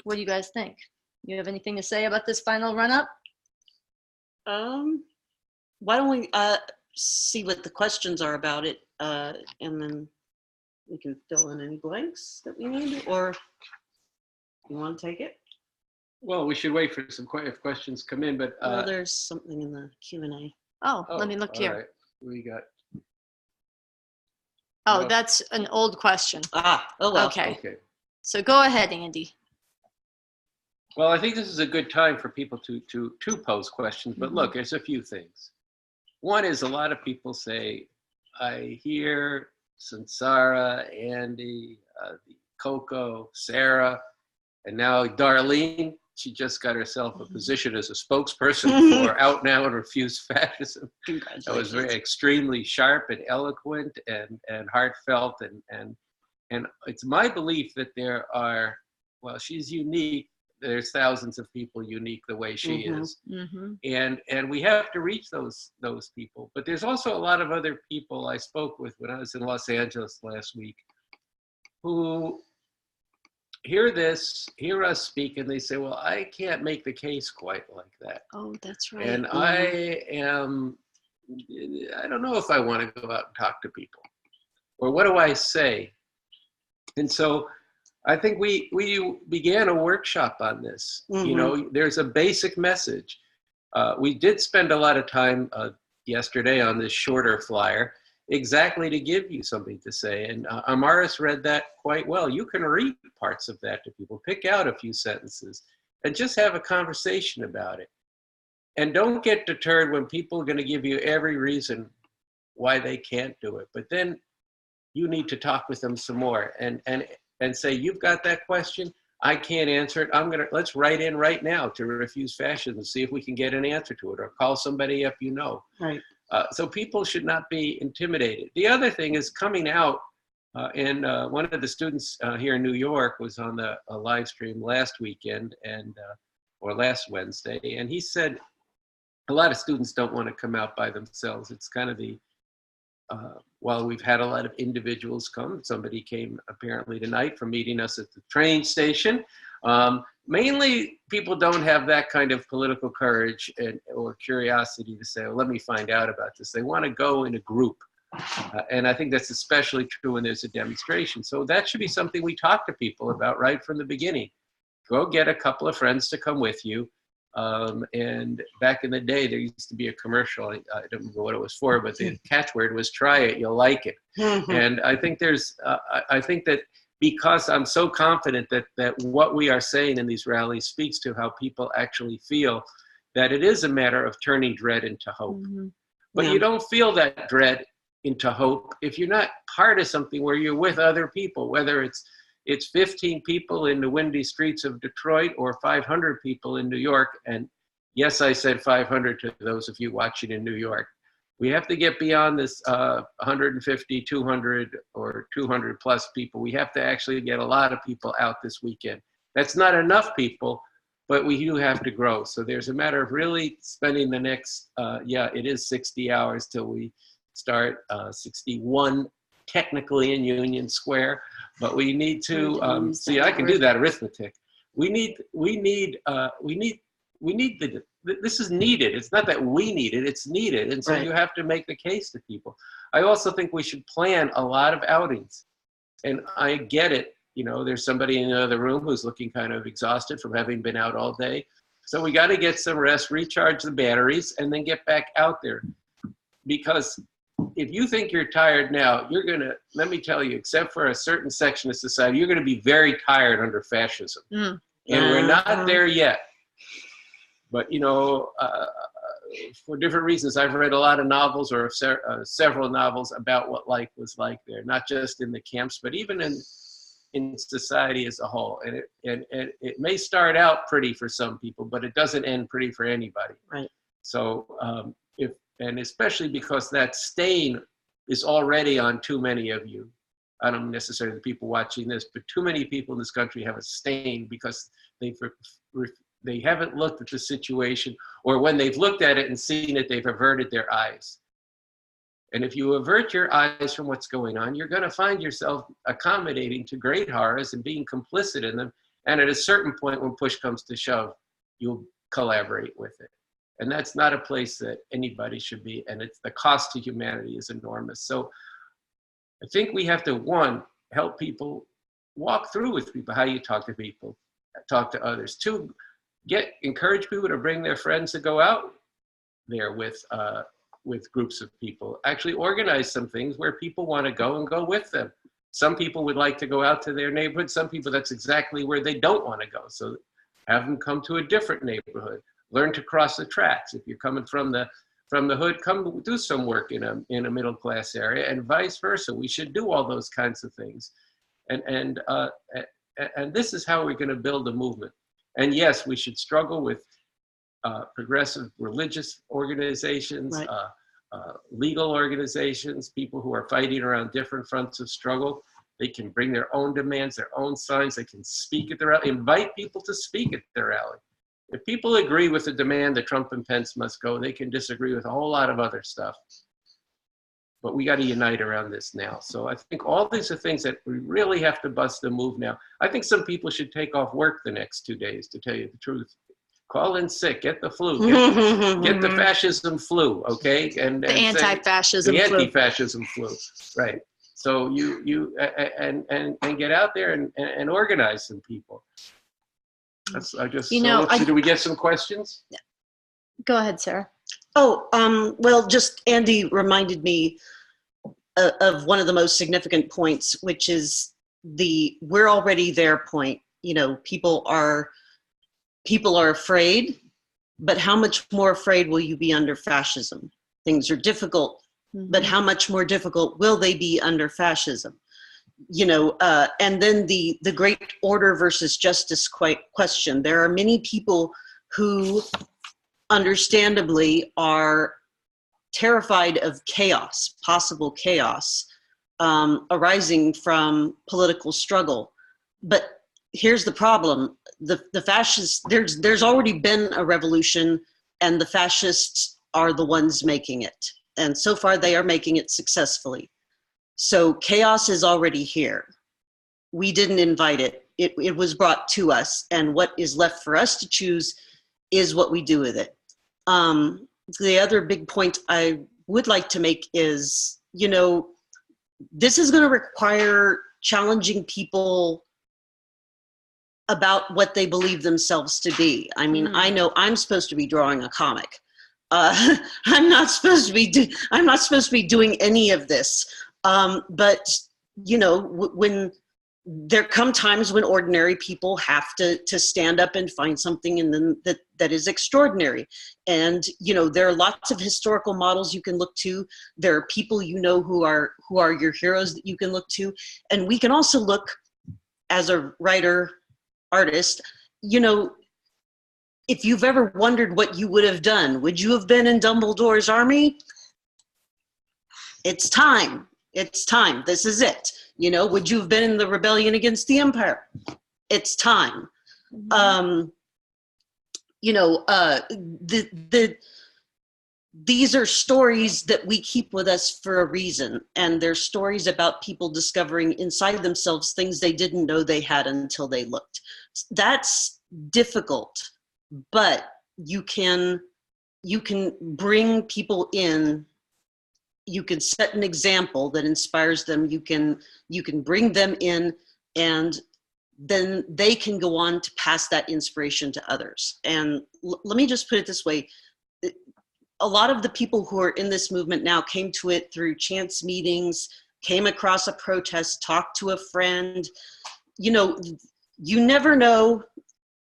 Speaker 2: what do you guys think? You have anything to say about this final run up?
Speaker 10: Why don't we see what the questions are about it, and then we can fill in any blanks that we need, or you want to take it?
Speaker 5: Well, we should wait for if questions come in, but
Speaker 10: Well, there's something in the Q&A.
Speaker 2: Oh, let me look
Speaker 5: all
Speaker 2: here.
Speaker 5: right. We got.
Speaker 2: Oh,
Speaker 5: No.
Speaker 2: that's an old question.
Speaker 10: Oh well.
Speaker 2: Okay.
Speaker 5: Okay.
Speaker 2: So go ahead, Andy.
Speaker 5: Well, I think this is a good time for people to pose questions, but
Speaker 2: Mhm.
Speaker 5: look, there's a few things. One is a lot of people say, I hear Sansara, Andy, Coco, Sarah, and now Darlene. She just got herself a position as a spokesperson for OutNow and Refuse Fascism. That was
Speaker 10: Congratulations.
Speaker 5: very extremely sharp and eloquent and heartfelt, and it's my belief that there are, well, she's unique. There's thousands of people unique the way she is, and we have to reach those people. But there's also a lot of other people I spoke with when I was in Los Angeles last week, who hear us speak, and they say, well, I can't make the case quite like that.
Speaker 2: Oh, that's right.
Speaker 5: And I don't know if I want to go out and talk to people, or what do I say? And so I think we began a workshop on this. You know, there's a basic message. We did spend a lot of time yesterday on this shorter flyer, exactly to give you something to say. And Amaris read that quite well. You can read parts of that to people, pick out a few sentences, and just have a conversation about it. And don't get deterred when people are going to give you every reason why they can't do it. But then you need to talk with them some more and say, you've got that question, I can't answer it. Let's write in right now to Refuse Fascism and see if we can get an answer to it, or call somebody up you know.
Speaker 10: Right.
Speaker 5: So people should not be intimidated. The other thing is coming out, and one of the students here in New York was on the live stream last weekend or last Wednesday, and he said a lot of students don't want to come out by themselves. It's kind of the, while we've had a lot of individuals come, somebody came apparently tonight from meeting us at the train station. Mainly people don't have that kind of political courage or curiosity to say, well, let me find out about this. They want to go in a group. And I think that's especially true when there's a demonstration. So that should be something we talk to people about right from the beginning. Go get a couple of friends to come with you. And back in the day, there used to be a commercial. I don't remember what it was for, but the catchword was "Try it, you'll like it." And I think I think that because I'm so confident that what we are saying in these rallies speaks to how people actually feel, that it is a matter of turning dread into hope. But
Speaker 4: Yeah.
Speaker 5: you don't feel that dread into hope if you're not part of something where you're with other people, whether it's 15 people in the windy streets of Detroit or 500 people in New York. And yes, I said 500 to those of you watching in New York. We have to get beyond this 150, 200, or 200 plus people. We have to actually get a lot of people out this weekend. That's not enough people, but we do have to grow. So there's a matter of really spending the next, it is 60 hours till we start, 61 technically in Union Square, but we need to, see, I can do that arithmetic. This is needed. It's not that we need it, it's needed. And so
Speaker 4: Right.
Speaker 5: you have to make the case to people. I also think we should plan a lot of outings. And I get it. You know, there's somebody in the other room who's looking kind of exhausted from having been out all day. So we got to get some rest, recharge the batteries, and then get back out there. Because if you think you're tired now, you're going to, let me tell you, except for a certain section of society, you're going to be very tired under fascism. And we're not there yet. But, you know, for different reasons, I've read a lot of novels or several novels about what life was like there, not just in the camps, but even in society as a whole. And it may start out pretty for some people, but it doesn't end pretty for anybody.
Speaker 4: Right.
Speaker 5: So and especially because that stain is already on too many of you. I don't necessarily the people watching this, but too many people in this country have a stain because they haven't looked at the situation, or when they've looked at it and seen it, they've averted their eyes. And if you avert your eyes from what's going on, you're going to find yourself accommodating to great horrors and being complicit in them. And at a certain point, when push comes to shove, you'll collaborate with it. And that's not a place that anybody should be. And it's the cost to humanity is enormous. So I think we have to, one, help people walk through with people, how you talk to people, talk to others. Two, encourage people to bring their friends to go out there with groups of people. Actually organize some things where people want to go and go with them. Some people would like to go out to their neighborhood. Some people, that's exactly where they don't want to go. So have them come to a different neighborhood. Learn to cross the tracks. If you're coming from the hood, come do some work in a middle class area, and vice versa. We should do all those kinds of things. And this is how we're going to build a movement. And yes, we should struggle with progressive religious organizations,
Speaker 4: Right.
Speaker 5: Legal organizations, people who are fighting around different fronts of struggle. They can bring their own demands, their own signs. They can speak at their rally, invite people to speak at their rally. If people agree with the demand that Trump and Pence must go, they can disagree with a whole lot of other stuff. But we got to unite around this now. So I think all these are things that we really have to bust a move now. I think some people should take off work the next 2 days, to tell you the truth. Call in sick, get the flu, get the fascism flu, okay? And
Speaker 2: The anti-fascism
Speaker 5: the
Speaker 2: flu.
Speaker 5: anti-fascism flu, right? So you get out there and organize some people. That's, I just,
Speaker 2: You know,
Speaker 5: do we get some questions?
Speaker 2: Go ahead, Sarah.
Speaker 4: Oh, well, just Andy reminded me of one of the most significant points, which is the "we're already there" point. You know, people are afraid, but how much more afraid will you be under fascism? Things are difficult, but how much more difficult will they be under fascism? You know, and then the great order versus justice question. There are many people who understandably are terrified of chaos, possible chaos, arising from political struggle. But here's the problem. The fascists, there's already been a revolution, and the fascists are the ones making it. And so far they are making it successfully. So chaos is already here. We didn't invite it. It was brought to us, and what is left for us to choose is what we do with it. The other big point I would like to make is, you know, this is going to require challenging people about what they believe themselves to be. I mean, I know I'm supposed to be drawing a comic. I'm not supposed to be doing any of this. But you know, there come times when ordinary people have to stand up and find something in them that is extraordinary. And, you know, there are lots of historical models you can look to. There are people, you know, who are your heroes that you can look to. And we can also look, as a writer, artist, you know, if you've ever wondered what you would have done, would you have been in Dumbledore's army? It's time. It's time. This is it. You know, would you have been in the rebellion against the empire? It's time. You know, these are stories that we keep with us for a reason. And they're stories about people discovering inside themselves things they didn't know they had until they looked. That's difficult, but you can bring people in. You can set an example that inspires them. You can bring them in, and then they can go on to pass that inspiration to others. And let me just put it this way. A lot of the people who are in this movement now came to it through chance meetings, came across a protest, talked to a friend. You know, you never know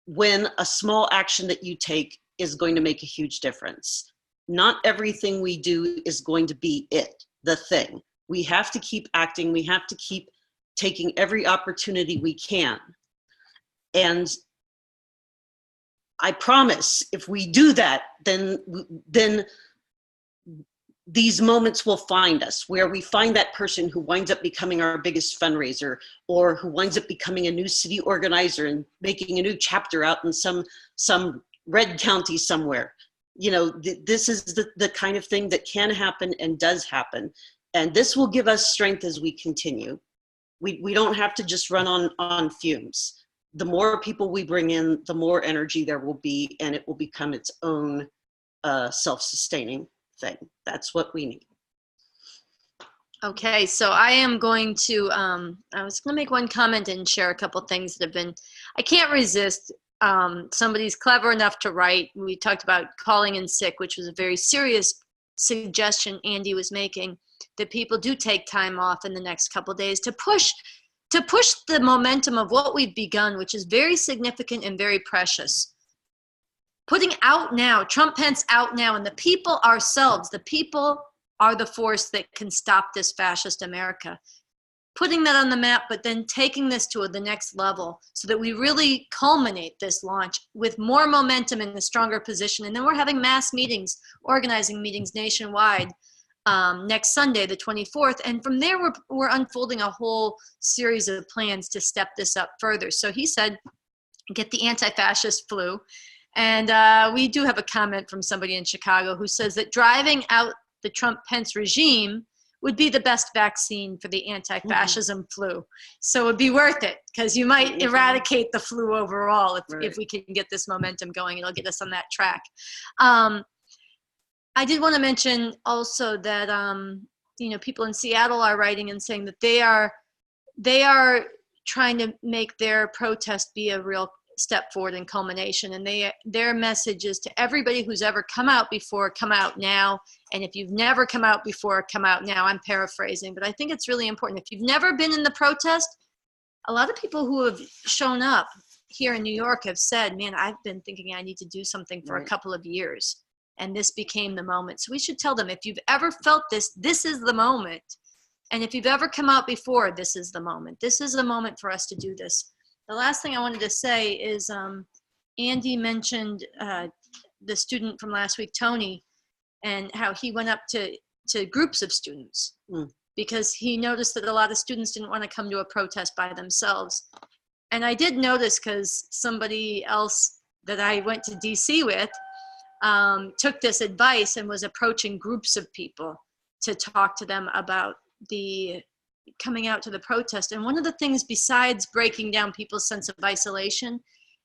Speaker 4: when a small action that you take is going to make a huge difference. Not everything we do is going to be the thing. We have to keep acting. We have to keep taking every opportunity we can. And I promise, if we do that, then these moments will find us, where we find that person who winds up becoming our biggest fundraiser, or who winds up becoming a new city organizer and making a new chapter out in some red county somewhere. You know, this is the kind of thing that can happen and does happen. And this will give us strength as we continue. We don't have to just run on fumes. The more people we bring in, the more energy there will be, and it will become its own self-sustaining thing. That's what we need.
Speaker 2: Okay, so I am going to, I was going to make one comment and share a couple things that have been, I can't resist. Somebody's clever enough to write. We talked about calling in sick, which was a very serious suggestion Andy was making, that people do take time off in the next couple of days to push the momentum of what we've begun, which is very significant and very precious. Putting out now, Trump, Pence out now, and the people ourselves, the people are the force that can stop this fascist America. Putting that on the map, but then taking this to the next level so that we really culminate this launch with more momentum in a stronger position. And then we're having mass meetings, organizing meetings nationwide next Sunday, the 24th. And from there, we're unfolding a whole series of plans to step this up further. So he said, get the anti-fascist flu. And we do have a comment from somebody in Chicago who says that driving out the Trump-Pence regime would be the best vaccine for the anti-fascism flu. So it would be worth it, because you might eradicate the flu overall if we can get this momentum going. It'll get us on that track. I did want to mention also that you know, people in Seattle are writing and saying that they are trying to make their protest be a real step forward in culmination, and their message is to everybody who's ever come out before, come out now. And if you've never come out before, come out now. I'm paraphrasing, but I think it's really important. If you've never been in the protest, a lot of people who have shown up here in New York have said, man, I've been thinking I need to do something for a couple of years, and this became the moment. So we should tell them, if you've ever felt this, this is the moment. And if you've ever come out before, this is the moment. This is the moment for us to do this. The last thing I wanted to say is Andy mentioned the student from last week, Tony, and how he went up to groups of students because he noticed that a lot of students didn't want to come to a protest by themselves. And I did notice, because somebody else that I went to DC with took this advice and was approaching groups of people to talk to them about the coming out to the protest. And one of the things, besides breaking down people's sense of isolation,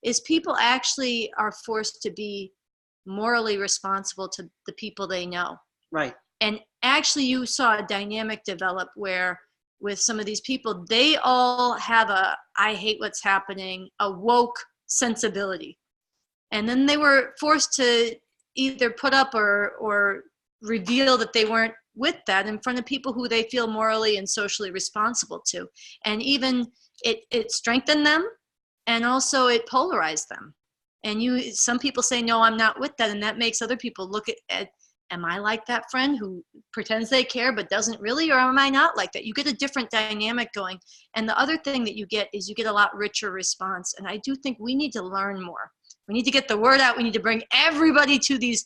Speaker 2: is people actually are forced to be morally responsible to the people they know.
Speaker 4: Right.
Speaker 2: And actually you saw a dynamic develop where with some of these people, they all have a, I hate what's happening, a woke sensibility. And then they were forced to either put up or reveal that they weren't with that in front of people who they feel morally and socially responsible to. And even it strengthened them, and also it polarized them. And some people say, no, I'm not with that, and that makes other people look at am I like that friend who pretends they care but doesn't really, or am I not like that? You get a different dynamic going. And the other thing that you get is you get a lot richer response. And I do think we need to learn more. We need to get the word out. We need to bring everybody to these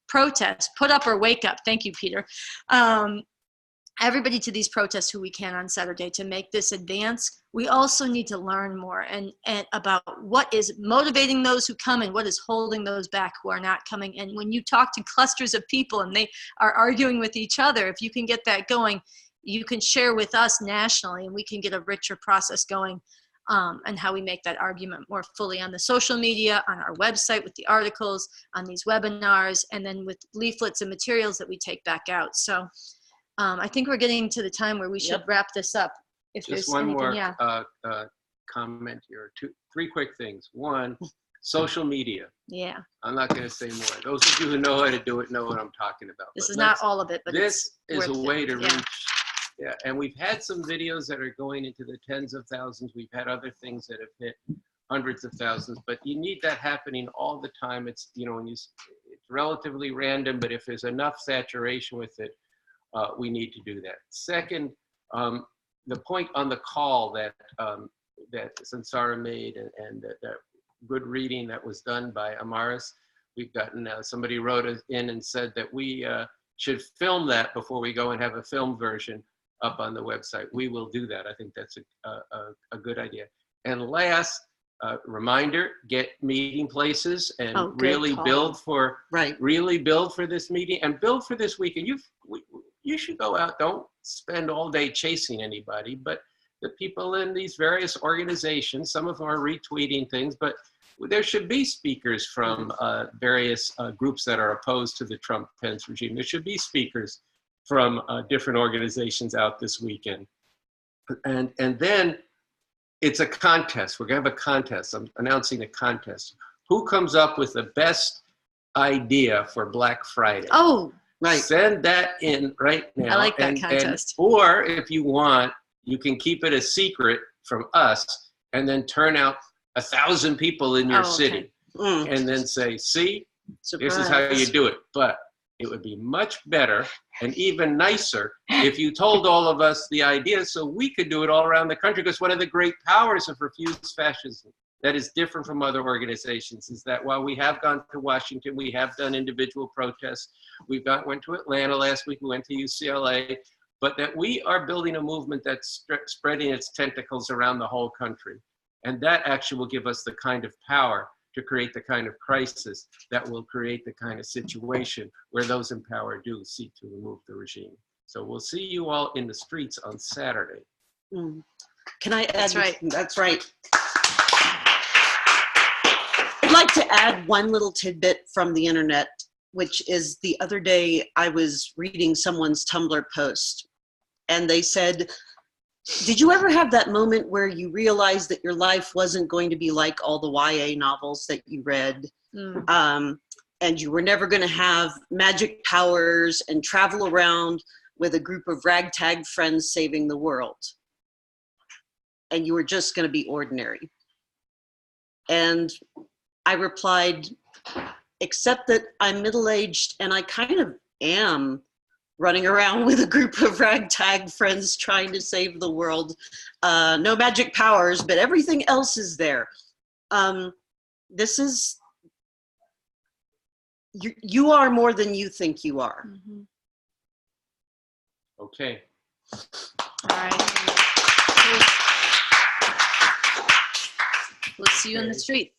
Speaker 2: protests, put up or wake up. Thank you, Peter. Everybody to these protests who we can on Saturday to make this advance. We also need to learn more and about what is motivating those who come and what is holding those back who are not coming. And when you talk to clusters of people and they are arguing with each other, if you can get that going, you can share with us nationally and we can get a richer process going, and how we make that argument more fully on the social media, on our website with the articles, on these webinars, and then with leaflets and materials that we take back out. So I think we're getting to the time where we should wrap this up. If
Speaker 5: Just
Speaker 2: there's
Speaker 5: one
Speaker 2: anything,
Speaker 5: more comment here. Three quick things. One, social media.
Speaker 2: Yeah.
Speaker 5: I'm not going to say more. Those of you who know how to do it know what I'm talking about.
Speaker 2: This
Speaker 5: But
Speaker 2: is not all of it, but
Speaker 5: this is a way to
Speaker 2: yeah.
Speaker 5: reach. Yeah, and we've had some videos that are going into the tens of thousands. We've had other things that have hit hundreds of thousands, but you need that happening all the time. It's, it's relatively random, but if there's enough saturation with it, we need to do that. Second, the point on the call that that Sansara made and that good reading that was done by Amaris, we've gotten somebody wrote us in and said that we should film that before we go and have a film version up on the website. We will do that. I think that's a good idea. And last reminder: get meeting places and really build for really build for this meeting and build for this weekend. You should go out. Don't spend all day chasing anybody, but the people in these various organizations, some of them are retweeting things, but there should be speakers from various groups that are opposed to the Trump-Pence regime. There should be speakers from different organizations out this weekend. And then it's a contest. We're gonna have a contest. I'm announcing a contest. Who comes up with the best idea for Black Friday?
Speaker 2: Oh,
Speaker 5: right. Send that in right now.
Speaker 2: I like that contest.
Speaker 5: Or if you want, you can keep it a secret from us and then turn out 1,000 people in your city and then say, see, this is how you do it. But it would be much better and even nicer if you told all of us the idea so we could do it all around the country. Because one of the great powers of refused fascism that is different from other organizations is that while we have gone to Washington, we have done individual protests. Went to Atlanta last week, we went to UCLA, but that we are building a movement that's spreading its tentacles around the whole country. And that actually will give us the kind of power to create the kind of crisis that will create the kind of situation where those in power do seek to remove the regime. So we'll see you all in the streets on Saturday.
Speaker 4: Can I add?
Speaker 2: That's right.
Speaker 4: That's right. I'd like to add one little tidbit from the internet, which is the other day I was reading someone's Tumblr post and they said, did you ever have that moment where you realized that your life wasn't going to be like all the YA novels that you read, and you were never going to have magic powers and travel around with a group of ragtag friends saving the world, and you were just going to be ordinary? And I replied, except that I'm middle-aged and I kind of am running around with a group of ragtag friends trying to save the world. No magic powers, but everything else is there. This is, you are more than you think you are.
Speaker 5: Okay.
Speaker 2: All right. We'll see you in the street.